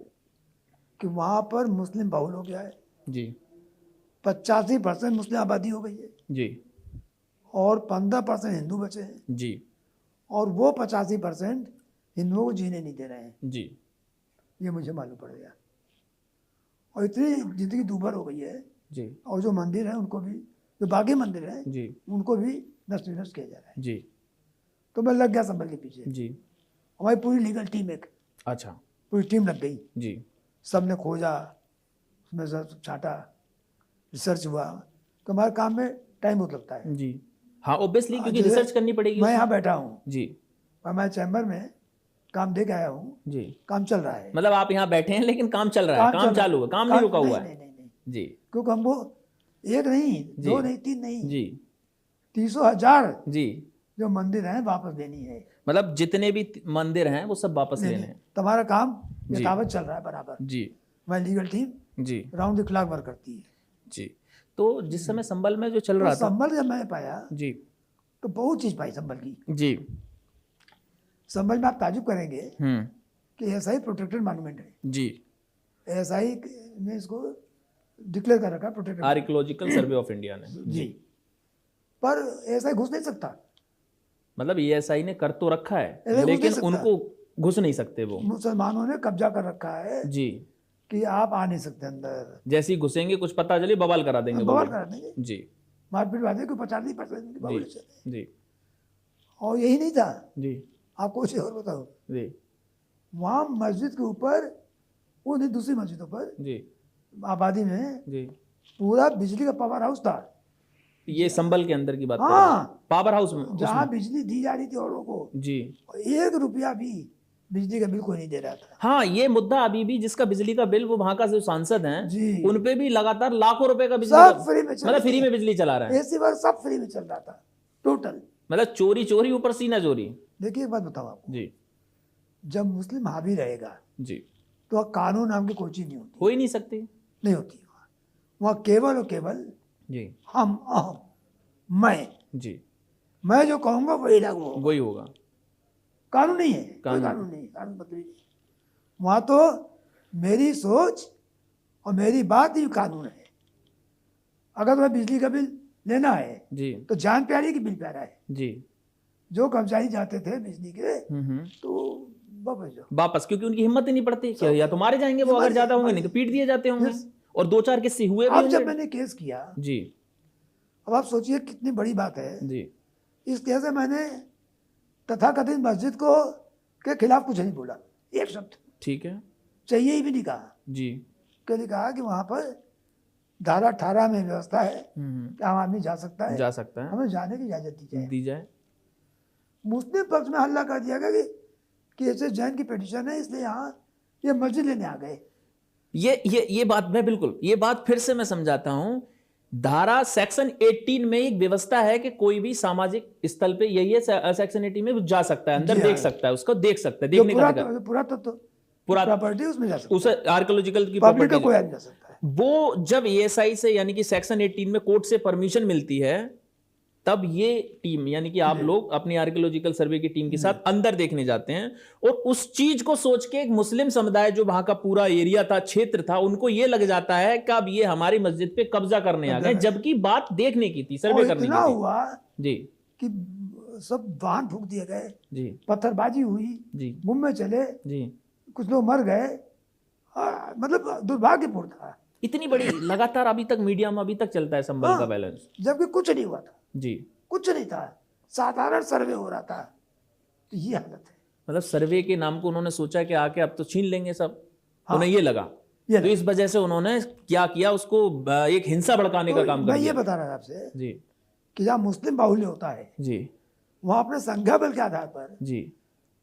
कि वहाँ पर मुस्लिम बहुल हो गया है। जी 85% मुस्लिम आबादी हो गई है जी और 15% हिंदू बचे हैं, जी और वो 85% हिंदुओं को जीने नहीं दे रहे हैं। जी ये मुझे मालूम पड़ गया, और इतनी जिंदगी दूभर हो गई है, जी और जो मंदिर है उनको भी, जो बाकी मंदिर हैं जी उनको भी नष्ट विनष्ट किया जा रहा है। जी तो मैं लग गया संभल के पीछे। जी, हमारी पूरी लीगल टीम, एक अच्छा पूरी टीम लग गई। जी सबने खोजा, उसमें सब छाटा, रिसर्च हुआ। तो हमारे काम में टाइम बहुत लगता है। जी, हाँ ऑब्वियसली, क्योंकि जैसे रिसर्च करनी पड़ेगी। मैं यहाँ बैठा हूँ जी और मैं चैम्बर में काम दे के आया हूँ, जी, काम चल रहा है। मतलब आप यहाँ बैठे हैं लेकिन काम चल रहा है, काम चल रहा चालू है, काम नहीं रुका हुआ नहीं, है। नहीं, नहीं, जी क्योंकि हमको एक नहीं, जी। 2 नहीं, 3 नहीं, जी 300,000 जी, जो मंदिर हैं वापस देनी है। मतलब जितने भी मंदिर हैं वो सब वापस लेने हैं। तुम्हारा काम जी। यथावत चल रहा है बराबर। जी मैं लीगल टीम जी राउंड द क्लॉक वर्क करती है। जी, तो जिस समय संबल में जो चल तो रहा था, संभल जब मैंने पाया जी तो बहुत चीज पाई संभल की। जी, संभल में आप ताजुब करेंगे कि एएसआई प्रोटेक्टेड मॉन्यूमेंट है। जी, एएसआई ने इसको डिक्लेयर कर रखा protected. Archaeological survey of India ने। जी, पर एएसआई घुस नहीं सकता। मतलब ईएसआई ने कर तो रखा है, घुस नहीं लेकिन सकता। उनको घुस नहीं सकते वो। मुसलमानों ने कब्जा कर रखा है जी, कि आप आ नहीं सकते अंदर। जैसे ही घुसेंगे कुछ पता चले बवाल करा देंगे वो बवाल लोग। करा देंगे, जी मारपीट वादे को 50% की बवाल चले। जी जी और यही नहीं था, जी आपको कुछ और बताओ। जी वहाँ मस्जिद के ऊपर, वो नहीं, दूसरी मस्जिदों पर जी आबादी में जी, पूरा बिजली का पावर हाउस था। ये संबल के अंदर की बात कर रहे हैं। हाँ, पावर हाउस में जहाँ बिजली दी जा रही थी औरों को, जी, 1 रुपया भी बिजली का बिल कोई नहीं दे रहा था। हाँ ये मुद्दा अभी भी, जिसका बिजली का बिल, वो वहां का जो सांसद हैं जी, उन पे भी लगातार लाखों रुपए का बिजली सब का, फ्री में चल मतलब फ्री में बिजली चला रहे हैं। एसी वर्क सब फ्री में चल रहा था टोटल। मतलब चोरी चोरी ऊपर सीना चोरी। देखिए एक बात बताओ आपको, जी जब मुस्लिम हावी रहेगा जी, तो वहाँ कानून नाम की कोई चीज नहीं होती, हो ही नहीं सकती। नहीं होती। वहाँ केवल और केवल जी हम, अहम, जी, मैं जो कहूँगा वही लागू होगा। वही होगा। कानून नहीं है, कोई कानून। कानून नहीं, कानून पत्र नहीं। वहाँ तो मेरी सोच और मेरी बात ही कानून है। अगर तुम्हें बिजली का बिल लेना है जी तो जान प्यारी की बिल प्यारा है। जी, जो कर्मचारी जाते थे बिजली के हम्म, तो वापस जाओ। वापस, क्योंकि उनकी हिम्मत ही नहीं पड़ती कि या तो मारे जाएंगे वो, अगर ज्यादा होंगे, नहीं तो पीट दिए जाते होंगे। Yes. और 2-4 किस्से हुए भी अब जब होंगे। मैंने केस किया, जी अब आप सोचिए कितनी बड़ी बात है। जी, इस केस में मैंने तथाकथित मस्जिद को के खिलाफ कुछ नहीं बोला, एक शब्द ठीक है। चाहिए ही भी नहीं कहा। जी, कभी कहा कि वहाँ पर धारा 18 में व्यवस्था है कि आम आदमी जा सकता है, जा सकता है, हमें जाने की इजाजत दी जाए। दी जाए। मुस्लिम पक्ष में हल्ला कर दिया गया कि ऐसे जैन की पिटीशन है इसलिए यहाँ ये मस्जिद लेने आ गए। ये बात मैं बिल्कुल, ये बात फिर से मैं समझाता हूं। धारा सेक्शन 18 में एक व्यवस्था है कि कोई भी सामाजिक स्थल पे, यही है सेक्शन 18 में, वो जा सकता है, अंदर जी देख हाँ। सकता है, उसको देख सकता है, जो देखने का अधिकार। पूरा तो पूरा प्रॉपर्टी उसमें जा सकता उसे आर्कियोलॉजिकल की है, पब्लिक का प्रॉपर्टी, कोई आ नहीं जा सकता है। वो जब एएसआई से यानी कि सेक्शन 18 में कोर्ट से परमिशन मिलती है, तब ये टीम यानी कि आप लोग अपनी आर्कियोलॉजिकल सर्वे की टीम के साथ अंदर देखने जाते हैं। और उस चीज को सोच के एक मुस्लिम समुदाय जो वहां का पूरा एरिया था, क्षेत्र था, उनको ये लग जाता है कि अब ये हमारी मस्जिद पे कब्जा करने आ गए, जबकि बात देखने की थी, सर्वे और करने इतना की थी। हुआ जी कि सब वाहन फूंक दिए गए, जी पत्थरबाजी हुई, जी मुंह में चले, जी, कुछ लोग मर गए। मतलब दुर्भाग्यपूर्ण था। इतनी बड़ी लगातार अभी तक मीडिया में अभी तक चलता है संभल का बैलेंस। जबकि कुछ नहीं हुआ था, जी, कुछ नहीं था, साधारण सर्वे हो रहा था। तो ये हालत है। मतलब सर्वे के नाम को उन्होंने सोचा कि आके अब तो छीन लेंगे सब, उन्हें ये लगा। ये तो इस वजह से उन्होंने क्या किया, उसको एक हिंसा भड़काने का काम कर मैं ये दिया। बता रहा था आपसे जी कि जहाँ मुस्लिम बाहुल्य होता है जी वहाँ अपने संख्या बल के आधार पर जी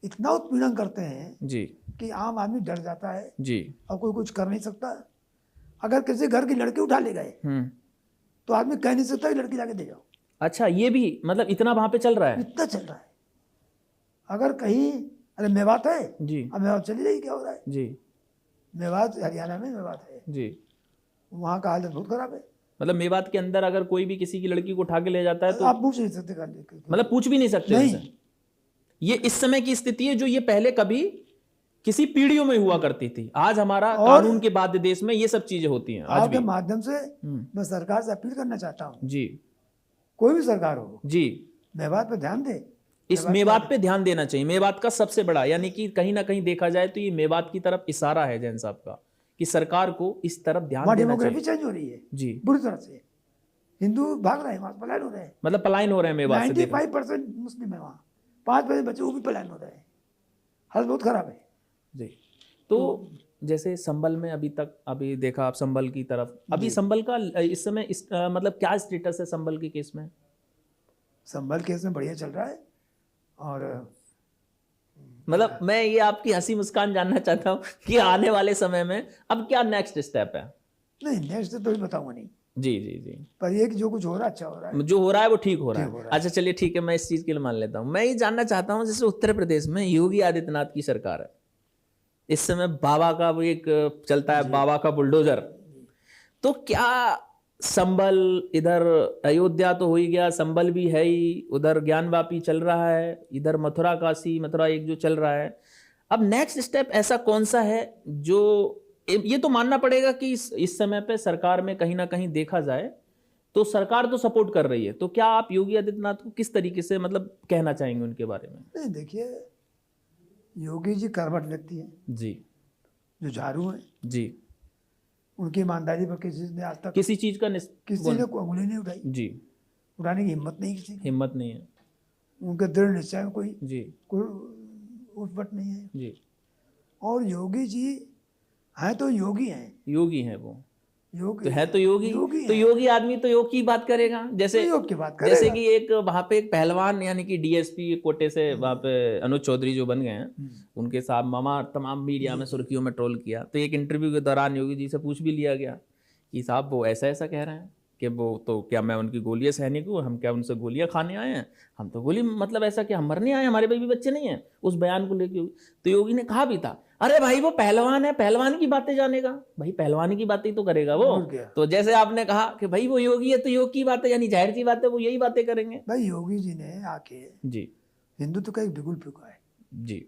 इतना उत्पीड़न करते हैं जी कि आम आदमी डर जाता है जी, और कोई कुछ कर नहीं सकता। अगर किसी घर की लड़की उठा ले गए तो आदमी कह नहीं सकता कि लड़की लाके दे जाओ। अच्छा, ये भी मतलब इतना वहां पे चल रहा है। इतना चल रहा है। अगर कहीं, अरे मेवात है, जी अब मेवात चली रही, क्या हो रहा है? जी मेवात हरियाणा में मेवात है, जी, वहाँ का हालत बहुत खराब है। मतलब मेवात के अंदर अगर कोई भी किसी की लड़की को उठा के ले जाता है तो आप पूछ नहीं सकते कर लेके। मतलब पूछ भी नहीं सकते नहीं। उनसे। ये इस समय की स्थिति है, जो ये पहले कभी किसी पीढ़ियों में हुआ करती थी। आज हमारा कानून के बाद देश में ये सब चीजें होती हैं आज आपके भी। माध्यम से मैं सरकार से अपील करना चाहता हूँ, जी कोई भी सरकार हो, जी, मेवात पे ध्यान दे। इस मेवात पे ध्यान देना चाहिए। मेवात का सबसे बड़ा यानी कि कहीं ना कहीं देखा जाए तो ये मेवात की तरफ इशारा है जैन साहब का, कि सरकार को इस तरफ ध्यान वहाँ देना डेमोग्राफी चाहिए। चेंज हो रही है जी, बुरी तरह से। हिंदू भाग रहे हैं, वहाँ पलायन हो रहे हैं। मतलब पलायन हो रहे हैं मेवात से। देखा 95% मुस्लिम है वहाँ, 5% बच्चे वो भी पलायन हो रहे हैं। हालत बहुत खराब है जी। तो जैसे संभल में अभी देखा आप संभल की तरफ, अभी संभल का इस समय मतलब क्या स्टेटस है संभल के केस में? संभल केस में बढ़िया चल रहा है। और मतलब मैं ये आपकी हंसी मुस्कान जानना चाहता हूँ कि आने वाले समय में अब क्या नेक्स्ट स्टेप है? नहीं, नेक्स्ट तो भी बताऊंगा नहीं, जी जी जी, पर ये कि जो कुछ हो रहा है अच्छा हो रहा है। जो हो रहा है वो ठीक हो रहा ठीक हो है। रहा है। अच्छा चलिए ठीक है, मैं इस चीज के लिए मान लेता हूँ। मैं ये जानना चाहता हूँ, जैसे उत्तर प्रदेश में योगी आदित्यनाथ की सरकार है, इस समय बाबा का वो एक चलता है, बाबा का बुलडोजर। तो क्या संभल, इधर अयोध्या तो हो ही गया, संभल भी है ही, उधर ज्ञानवापी चल रहा है, इधर मथुरा काशी, मथुरा एक जो चल रहा है, अब नेक्स्ट स्टेप ऐसा कौन सा है जो, ये तो मानना पड़ेगा कि इस समय पे सरकार में कहीं ना कहीं देखा जाए तो सरकार तो सपोर्ट कर रही है, तो क्या आप योगी आदित्यनाथ को किस तरीके से मतलब कहना चाहेंगे उनके बारे में? नहीं, देखिए योगी जी कर्मठ व्यक्ति हैं, जी जो झाड़ू हैं, जी, उनकी ईमानदारी पर किसी ने आज तक किसी चीज का किसी ने कोई उंगली नहीं उठाई, जी, उठाने की हिम्मत नहीं किसी की। हिम्मत नहीं है। उनके दृढ़ निश्चय में कोई जी उठपट नहीं है। जी, और योगी जी हैं तो योगी हैं, योगी है वो, योगी तो है तो योगी, तो हैं। योगी आदमी तो योग की बात करेगा। जैसे तो योग की बात जैसे करेगा। कि एक वहां पे एक पहलवान यानी कि डीएसपी कोटे से वहां पे अनुज चौधरी जो बन गए हैं, उनके साथ मामा तमाम मीडिया में सुर्खियों में ट्रोल किया। तो एक इंटरव्यू के दौरान योगी जी से पूछ भी लिया गया कि साहब वो ऐसा ऐसा कह रहे हैं, कि वो तो क्या मैं उनकी गोलियां सैनिक हूँ, हम क्या उनसे गोलियां खाने आए हैं, हम तो गोली मतलब ऐसा कि हम मरने आए हैं, हमारे भी बच्चे नहीं हैं। उस बयान को लेके तो योगी ने कहा भी था, अरे भाई वो पहलवान है, पहलवान की बातें जानेगा, भाई पहलवानी की बातें ही तो करेगा वो। और क्या। तो जैसे आपने कहा कि भाई वो योगी है तो योग की बातें, यानी जाहिर सी बात है वो यही बातें करेंगे। भाई योगी जी ने आके जी हिंदुत्व का एक बिगुल फूका है, जी,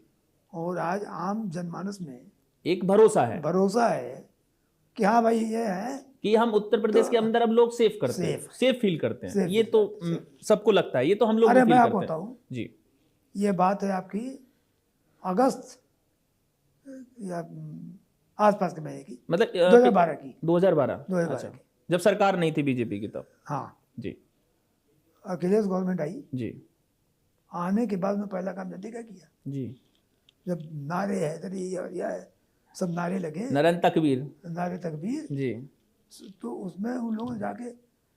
और आज आम जनमानस में एक भरोसा है भरोसा है कि हाँ भाई ये है, कि हम उत्तर प्रदेश के अंदर अब लोग सेफ करते हैं, सेफ सेफ फील करते हैं। सेफ ये फील तो करते हैं, सबको लगता है, ये तो हम लोग भी अरे मैं फील आपको करते हैं। बताऊं, जी ये बात है आपकी अगस्त या आसपास के महीने की, मतलब 2012 की। 2012 2012 अच्छा, की। जब सरकार नहीं थी बीजेपी की तब। हाँ, जी अखिलेश गवर्नमेंट आई, जी आने के बाद में पहला काम जानते क्या किया? जी, जब नारे हैदरी और यह है, सब नारे लगे, नरेंद्र तकबीर। नारे तकबीर, जी तो उसमें उन लोगों ने जाके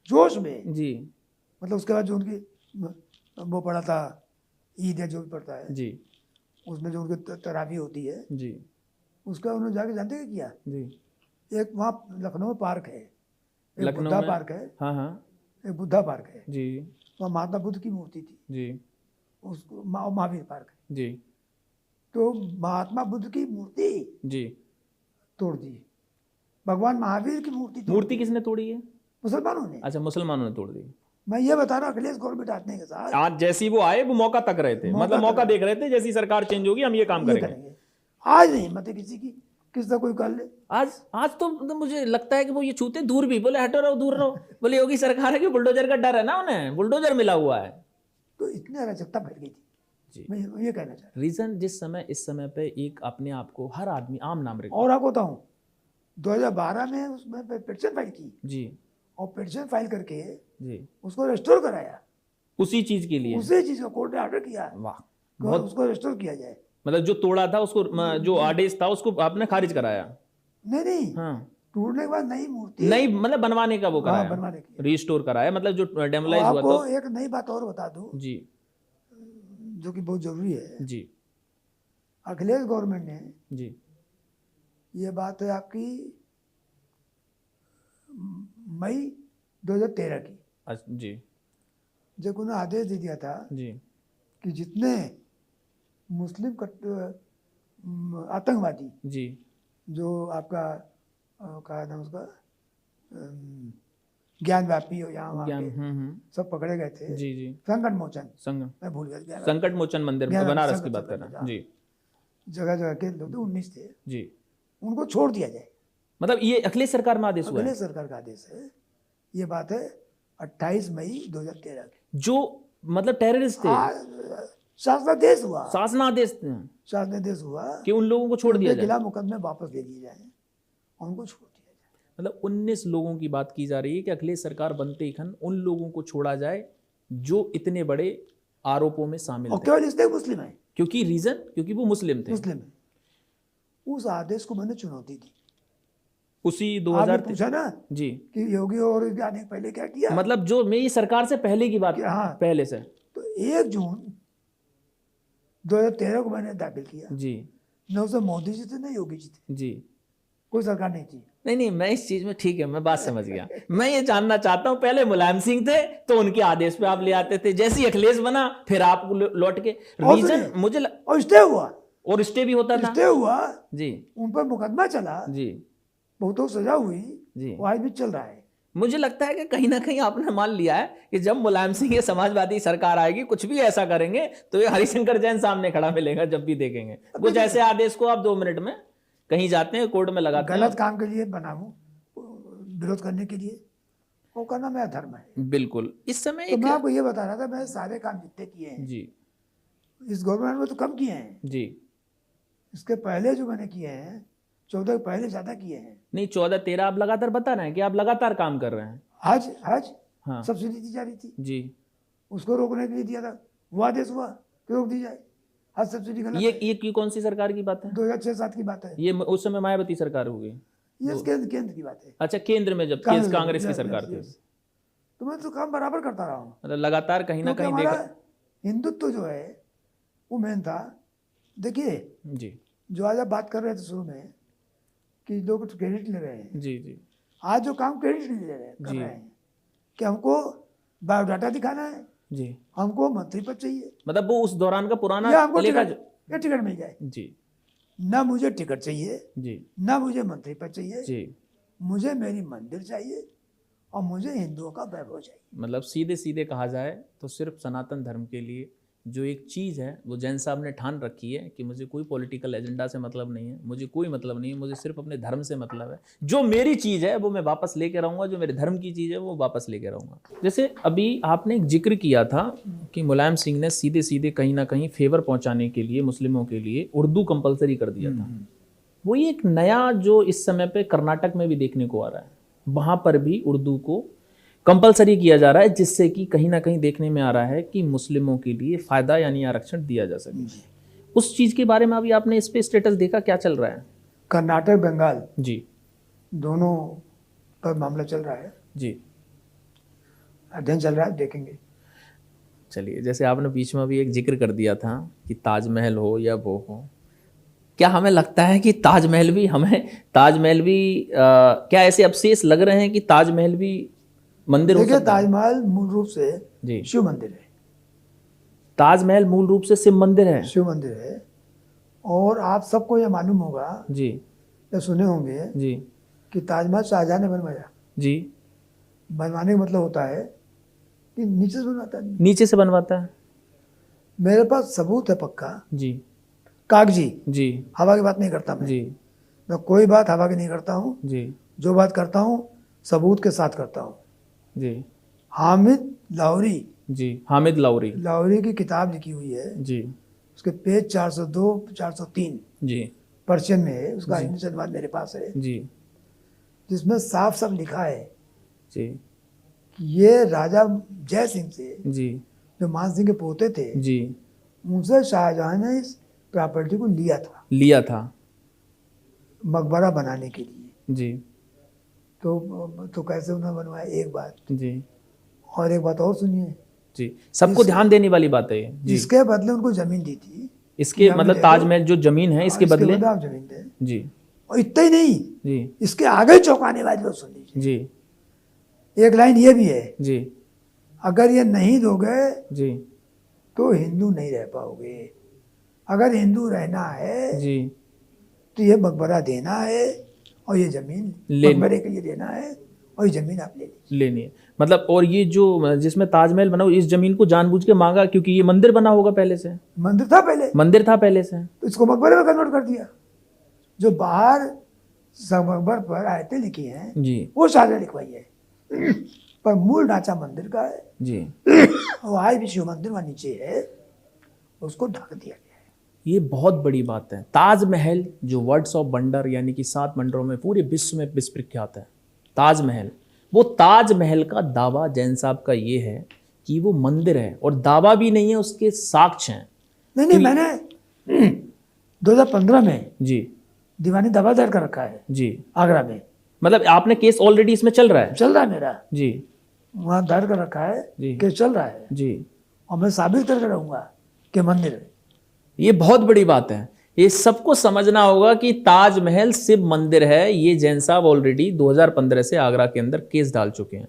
जोश में, जी मतलब उसके बाद जो उनकी वो पड़ा था, ईद या जो भी पड़ता है, जी उसमें जो उनकी तरावी होती है, जी उसका उन्होंने जाके जानते क्या किया? जी, एक वहाँ लखनऊ में पार्क है, एक लखनऊ बुद्धा में, पार्क है, हाँ हाँ एक बुद्धा पार्क है, जी वहाँ महात्मा बुद्ध की मूर्ति थी, जी उसको महावीर पार्क है, जी तो महात्मा बुद्ध की मूर्ति जी। तोड़ दी, भगवान महावीर की मूर्ति तोड़ मूर्ति दी किसने तोड़ी है? मुसलमानों ने। अच्छा, मुसलमानों ने तोड़ दी। मैं ये बता रहा हूँ, अखिलेश गवर्नमेंट आने के साथ आज जैसी वो आए वो मौका तक रहे थे, मतलब मौका देख रहे थे, जैसी सरकार चेंज होगी हम ये काम ये करेंगे। करेंगे। आज नहीं हिम्मत है किसी की, किसी का कोई कर ले। आज आज तो मतलब मुझे लगता है कि वो ये छूते दूर भी, बोले हटो रहो, दूर रहो, बोले योगी सरकार है कि बुलडोजर का डर है ना, उन्हें बुलडोजर मिला हुआ है। तो इतनी अराजकता फैल गई थी, जी। मैं ये कहना चाह रहा रीजन जिस समय इस समय पे एक अपने आप को हर आदमी आम नागरिक, हूँ। और आपको बताऊँ, 2012 में उसमें पिटीशन फाइल की, जी और पिटीशन फाइल करके जी, उसको रेस्टोर कराया, उसी चीज के लिए। उसी चीज का कोर्ट ने ऑर्डर किया वाह, कि बहुत उसको रेस्टोर किया जाए। मतलब जो तोड़ा था उसको, जो आदेश था उसको आपने खारिज कराया। नहीं नहीं, हाँ, टूटने के बाद नई मूर्ति, नहीं मतलब बनवाने का वो हाँ, कराया, बनवाने की। रिस्टोर कराया, मतलब जो और डेमोलाइज हुआ आपको था। एक नई बात और बता दूं, जी जो कि बहुत जरूरी है। जी अखिलेश गवर्नमेंट ने, जी ये बात है आपकी मई 2013 की, जी जब उन्होंने आदेश दे दिया था जी कि जितने मुस्लिम आतंकवादी, जी जो आपका क्या नाम उसका, ज्ञान व्यापी हो यहाँ वहाँ ज्ञान, के सब पकड़े गए थे। जी जी, संकट मोचन, संग मैं भूल गया, संकट मोचन मंदिर ज्ञान बनारस संकट की बात कर मोचन, रहे हैं। जी जगह जगह के लोग 19 थे, जी, उनको छोड़ दिया जाए। मतलब ये अखिलेश सरकार में आदेश हुआ है, अखिलेश सरकार का आदेश है। ये बात है 28 मई 2013 की। जो मतलब टेररिस्ट थे, शासनादेश हुआ, शासनादेश थे शासनादेश हुआ कि उन लोगों को छोड़ दिया उनके जाए। खिलाफ मुकदमे वापस ले लिए जाए और उनको छोड़ दिया जाए। मतलब 19 लोगों की बात की जा रही है कि अखिलेश सरकार बनते ही खन उन लोगों को छोड़ा जाए जो इतने बड़े आरोपों में शामिल और थे। केवल इसलिए मुस्लिम है, क्योंकि रीजन, क्योंकि वो मुस्लिम थे। मुस्लिम है। उस आदेश को मैंने चुनौती दी। उसी आपने 2000 पूछा ना जी, कि योगी और इसके आने के पहले क्या किया, मतलब जो मेरी सरकार से पहले की बात, कि हाँ, पहले से। तो 1 जून 2013 को मैंने दाखिल किया। जी न उसमें मोदी जी थे न योगी जी थे, जी, कोई सरकार नहीं थी। नहीं नहीं, मैं इस चीज में ठीक है, मैं बात समझ गया। मैं ये जानना चाहता हूं, पहले मुलायम सिंह थे तो उनके आदेश पे आप ले आते थे, जैसे ही अखिलेश बना फिर आप लौट के और रीजन सुनिए, मुझे और स्टे हुआ, और स्टे भी होता था। स्टे हुआ, जी उन पर मुकदमा चला, जी बहुतों को सजा हुई, जी, वो आज भी चल रहा है। मुझे लगता है कि कहीं ना कहीं आपने मान लिया है कि जब मुलायम सिंह ये समाजवादी सरकार आएगी, कुछ भी ऐसा करेंगे तो ये हरिशंकर जैन सामने खड़ा मिलेगा जब भी देखेंगे। कुछ ऐसे आदेश को आप 2 मिनट में कहीं जाते हैं कोर्ट में लगाते हैं। गलत काम के लिए बना हूँ, विरोध करने के लिए, वो करना मेरा धर्म है। बिल्कुल। इस समय तो एक, मैं आपको ये बता रहा था, मैं सारे काम जितने किए हैं जी इस गवर्नमेंट में तो कम किए हैं, जी, इसके पहले जो मैंने किए हैं 14 के पहले ज्यादा किए हैं। नहीं 14-13 आप लगातार बता रहे हैं कि आप लगातार काम कर रहे हैं। हज हज हाँ सब्सिडी दी जा रही थी, जी, उसको रोकने के लिए दिया था, वो आदेश हुआ कि रोक दी जाए। हज सब्सिडी गलत है। ये कौन सी सरकार की बात है? 2006-7 की बात है। ये उस समय मायावती सरकार होगी। ये केंद्र की बात है। अच्छा, केंद्र में जब कांग्रेस की सरकार थी, तो मैं तो काम बराबर करता रहा हूँ, मतलब लगातार कहीं ना क्योंकि कहीं हमारा देखा। हिंदुत्व जो है वो मेन था। देखिए, जी जो आज आप बात कर रहे थे शुरू में कि लोग क्रेडिट ले रहे हैं, जी जी आज जो काम क्रेडिट नहीं ले रहे कर जी। रहे हैं, कि हमको बायोडाटा दिखाना है, जी, हमको मंत्री पद चाहिए, मतलब वो उस दौरान का पुराना या हमको लेखा टिकट मिल जाए। जी ना मुझे टिकट चाहिए, जी ना मुझे मंत्री पद चाहिए, जी, मुझे मेरी मंदिर चाहिए और मुझे हिंदुओं का वैभव चाहिए। मतलब सीधे सीधे कहा जाए तो सिर्फ सनातन धर्म के लिए जो एक चीज़ है वो जैन साहब ने ठान रखी है कि मुझे कोई पॉलिटिकल एजेंडा से मतलब नहीं है, मुझे कोई मतलब नहीं है, मुझे सिर्फ अपने धर्म से मतलब है। जो मेरी चीज़ है वो मैं वापस लेके रहूँगा, जो मेरे धर्म की चीज़ है वो वापस लेके रहूँगा। जैसे अभी आपने एक जिक्र किया था कि मुलायम सिंह ने सीधे सीधे कहीं ना कहीं फेवर पहुँचाने के लिए मुस्लिमों के लिए उर्दू कंपलसरी कर दिया था। वो ये एक नया जो इस समय पे कर्नाटक में भी देखने को आ रहा है, वहाँ पर भी उर्दू को कंपलसरी किया जा रहा है, जिससे कि कहीं ना कहीं देखने में आ रहा है कि मुस्लिमों के लिए फ़ायदा यानी आरक्षण दिया जा सके। उस चीज़ के बारे में अभी आपने इस पे स्टेटस देखा, क्या चल रहा है? कर्नाटक बंगाल जी दोनों पर मामला चल रहा है, जी, अध्ययन चल रहा है, देखेंगे। चलिए, जैसे आपने बीच में अभी एक जिक्र कर दिया था कि ताजमहल हो या वो हो, क्या हमें लगता है कि ताजमहल भी क्या ऐसे अवशेष लग रहे हैं कि ताजमहल भी मंदिर हो देखिए, सकता है? ताजमहल मूल रूप से जी, शिव मंदिर है, ताजमहल मूल रूप से शिव मंदिर है। शिव मंदिर है। और आप सबको ये मालूम होगा जी या सुने होंगे जी कि ताजमहल शाहजहां ने बनवाया। जी, बनवाने का मतलब होता है कि नीचे से बनवाता है। नीचे से बनवाता है। मेरे पास सबूत है पक्का, जी कागजी, जी हवा की बात नहीं करता मैं। जी मैं कोई बात हवा की नहीं करता हूँ, जी जो बात करता हूँ सबूत के साथ करता हूँ। जी हामिद लाहौरी, जी, हामिद लाहौरी, लाहौरी की किताब लिखी हुई है, जी उसके पेज 402 403 जी पर्शियन में है, उसका हिंदी अनुवाद मेरे पास है, जी जिसमें साफ साफ लिखा है जी कि ये राजा जय सिंह से, जी जो मान सिंह के पोते थे, जी, उनसे शाहजहां ने इस प्रॉपर्टी को लिया था मकबरा बनाने के लिए। जी तो कैसे उन्होंने बनवाया, एक बात। जी और एक बात और सुनिए, जी, सबको ध्यान देने वाली बात है ये जी। जिसके बदले उनको जमीन दी थी, इसके हमें मतलब ले दो। ताजमहल जो जमीन है इसके बदले आप जमीन दें। जी और इतना ही नहीं, जी इसके आगे चौंकाने वाली बात सुन लीजिए। जी एक लाइन ये भी है, जी अगर ये नहीं दोगे जी तो हिंदू नहीं रह पाओगे, अगर हिंदू रहना है जी, तो ये मकबरा देना है और ये जमीन मकबरे के लिए देना है और ये जमीन आप लेनी है। मतलब और ये जो जिसमें ताजमहल बना इस जमीन को जानबूझ के मांगा क्योंकि ये मंदिर बना होगा पहले से, मंदिर था पहले से, तो इसको मकबरे में कन्वर्ट कर दिया। जो बाहर मकबर पर आयतें लिखी हैं जी वो शाहजहां लिखवाई है, पर मूल ढांचा मंदिर का है जी। और आज भी शिव मंदिर वहाँ नीचे है, उसको ढक दिया गया है। ये बहुत बड़ी बात है। ताजमहल जो वर्ड्स ऑफ वंडर यानी कि 7 मंदिरों में पूरे विश्व में विश्व प्रख्यात है ताजमहल, वो ताजमहल का दावा जैन साहब का ये है कि वो मंदिर है, और दावा भी नहीं है, उसके साक्ष्य हैं। नहीं, मैंने 2015 में जी दीवानी दावा दायर कर रखा है जी, आगरा में। मतलब आपने केस ऑलरेडी इसमें चल रहा है मेरा जी वहाँ दायर कर रखा है, जी, केस चल रहा है जी, और मैं साबित करके रहूंगा कि मंदिर है। ये बहुत बड़ी बात है। ये सबको समझना होगा कि ताजमहल शिव मंदिर है। ये जैन साहब ऑलरेडी 2015 से आगरा के अंदर केस डाल चुके हैं।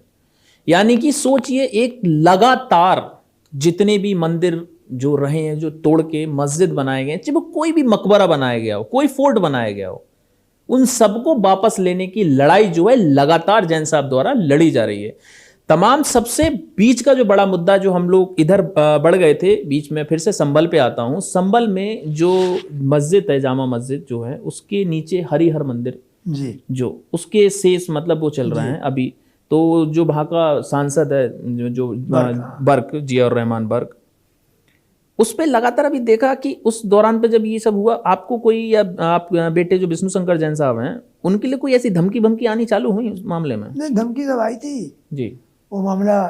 यानी कि सोचिए, एक लगातार जितने भी मंदिर जो रहे हैं, जो तोड़ के मस्जिद बनाए गए, चाहे वो कोई भी मकबरा बनाया गया हो, कोई फोर्ट बनाया गया हो, उन सबको वापस लेने की लड़ाई जो है लगातार जैन साहब द्वारा लड़ी जा रही है। तमाम सबसे बीच का जो बड़ा मुद्दा, जो हम लोग इधर बढ़ गए थे बीच में, फिर से संभल पे आता हूँ। संभल में जो मस्जिद है, जामा मस्जिद जो है, उसके नीचे हरिहर मंदिर जी, जो उसके शेष मतलब वो चल रहा है अभी। तो जो वहाँ का सांसद है जो बर्क जियाउर रहमान बर्क, उस पर लगातार अभी देखा कि उस दौरान पे जब ये सब हुआ, आपको कोई या आप बेटे जो विष्णु शंकर जैन साहब हैं, उनके लिए कोई ऐसी धमकी भमकी आनी चालू हुई उस मामले में? नहीं, धमकी जब आई थी जी, वो मामला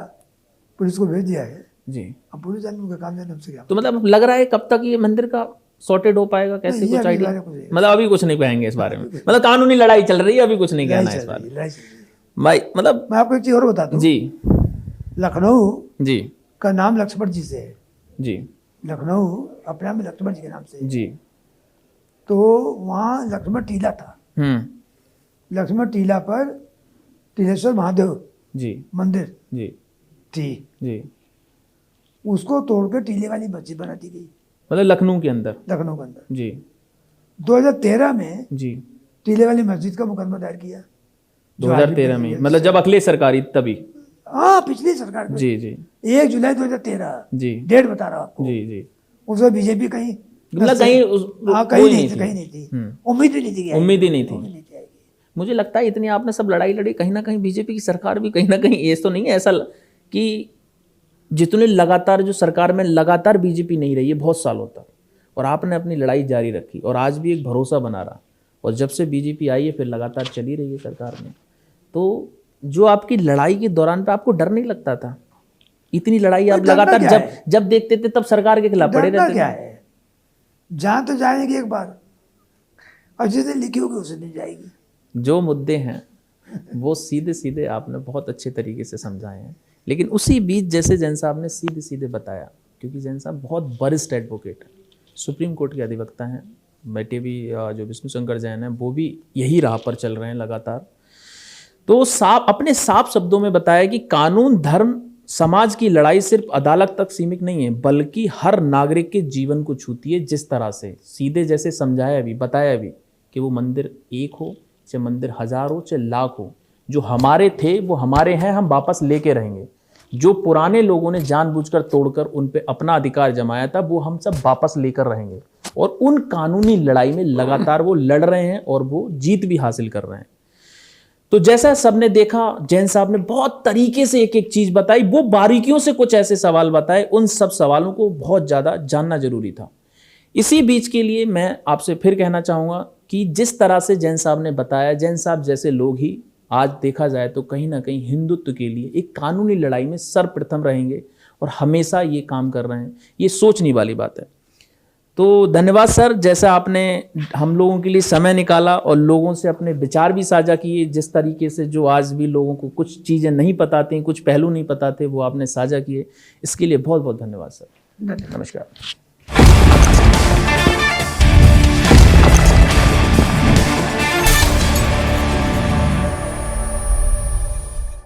पुलिस को भेज दिया है जी। अब पुलिस जाने उनका काम जाने, हमसे क्या। तो मतलब लग रहा है कब तक ये मंदिर का सॉर्टेड हो पाएगा, कैसे नहीं, ये कुछ अभी आइडिया? बारे में कुछ मतलब अभी कुछ नहीं कहेंगे इस बारे में, मतलब कानूनी लड़ाई चल रही है, अभी कुछ नहीं कहना है इस बारे में भाई। मतलब मैं आपको एक चीज और बता दूं, जी लखनऊ जी का नाम लक्ष्मण जी से है। जी लखनऊ अपने आप में लक्ष्मण जी के नाम से है। जी, तो वहाँ लक्ष्मण टीला था। हम्म, लक्ष्मण टीला पर टीलेश्वर महादेव जी मंदिर जी थी, जी। उसको तोड़कर टीले वाली मस्जिद बना दी गई मतलब लखनऊ के अंदर। लखनऊ के अंदर। जी 2013 में जी। टीले वाली मस्जिद का मुकदमा दायर किया। जो आज भी 2013 में, पड़ी है। मतलब जब अखिलेश सरकार तभी। हाँ, पिछली सरकार में। जी जी 1 जुलाई 2013 जी डेट बता रहा हूँ आपको। जी जी। उसमें बीजेपी कहीं मतलब कहीं हाँ, कहीं नहीं थी, कहीं नहीं थी। उम्मीद भी नहीं थी कि उम्मीद ही नहीं आएगी, थी। उम्मीद नहीं थी आएगी। मुझे लगता है इतनी आपने सब लड़ाई लड़ी, कहीं ना कहीं बीजेपी की सरकार भी कहीं ना कहीं, ये तो नहीं है ऐसा कि जितने लगातार जो सरकार में लगातार बीजेपी नहीं रही है बहुत सालों तक, और आपने अपनी लड़ाई जारी रखी और आज भी एक भरोसा बना रहा, और जब से बीजेपी आई है फिर लगातार चली रही है सरकार में। तो जो आपकी लड़ाई के दौरान पे आपको डर नहीं लगता था? इतनी लड़ाई आप लगातार जब देखते थे तब सरकार के खिलाफ पड़े रहते क्या थे। है, जहाँ तो जाएंगे एक बार, और जिस दिन लिखी होगी उस दिन जाएगी। जो मुद्दे हैं वो सीधे सीधे आपने बहुत अच्छे तरीके से समझाए हैं, लेकिन उसी बीच जैसे जैन साहब ने सीधे सीधे बताया, क्योंकि जैन साहब बहुत वरिष्ठ एडवोकेट है, सुप्रीम कोर्ट के अधिवक्ता हैं, बेटे भी जो विष्णु शंकर जैन हैं वो भी यही राह पर चल रहे हैं लगातार। तो अपने साफ शब्दों में बताया कि कानून धर्म समाज की लड़ाई सिर्फ अदालत तक सीमित नहीं है, बल्कि हर नागरिक के जीवन को छूती है। जिस तरह से सीधे जैसे समझाया भी, बताया भी कि वो मंदिर एक हो चाहे मंदिर 1000 हो चाहे लाख हो, जो हमारे थे वो हमारे हैं, हम वापस लेके रहेंगे। जो पुराने लोगों ने जानबूझकर तोड़कर उन पे अपना अधिकार जमाया था वो हम सब वापस लेकर रहेंगे, और उन कानूनी लड़ाई में लगातार वो लड़ रहे हैं और वो जीत भी हासिल कर रहे हैं। तो जैसा सबने देखा, जैन साहब ने बहुत तरीके से एक एक चीज बताई, वो बारीकियों से कुछ ऐसे सवाल बताए, उन सब सवालों को बहुत ज्यादा जानना जरूरी था। इसी बीच के लिए मैं आपसे फिर कहना चाहूंगा कि जिस तरह से जैन साहब ने बताया, जैन साहब जैसे लोग ही आज देखा जाए तो कहीं ना कहीं हिंदुत्व के लिए एक कानूनी लड़ाई में सर्वप्रथम रहेंगे और हमेशा ये काम कर रहे हैं। ये सोचने वाली बात है। तो धन्यवाद सर, जैसा आपने हम लोगों के लिए समय निकाला और लोगों से अपने विचार भी साझा किए, जिस तरीके से जो आज भी लोगों को कुछ चीज़ें नहीं पता थी, कुछ पहलू नहीं पता थे, वो आपने साझा किए, इसके लिए बहुत बहुत धन्यवाद सर। धन्यवाद। नमस्कार।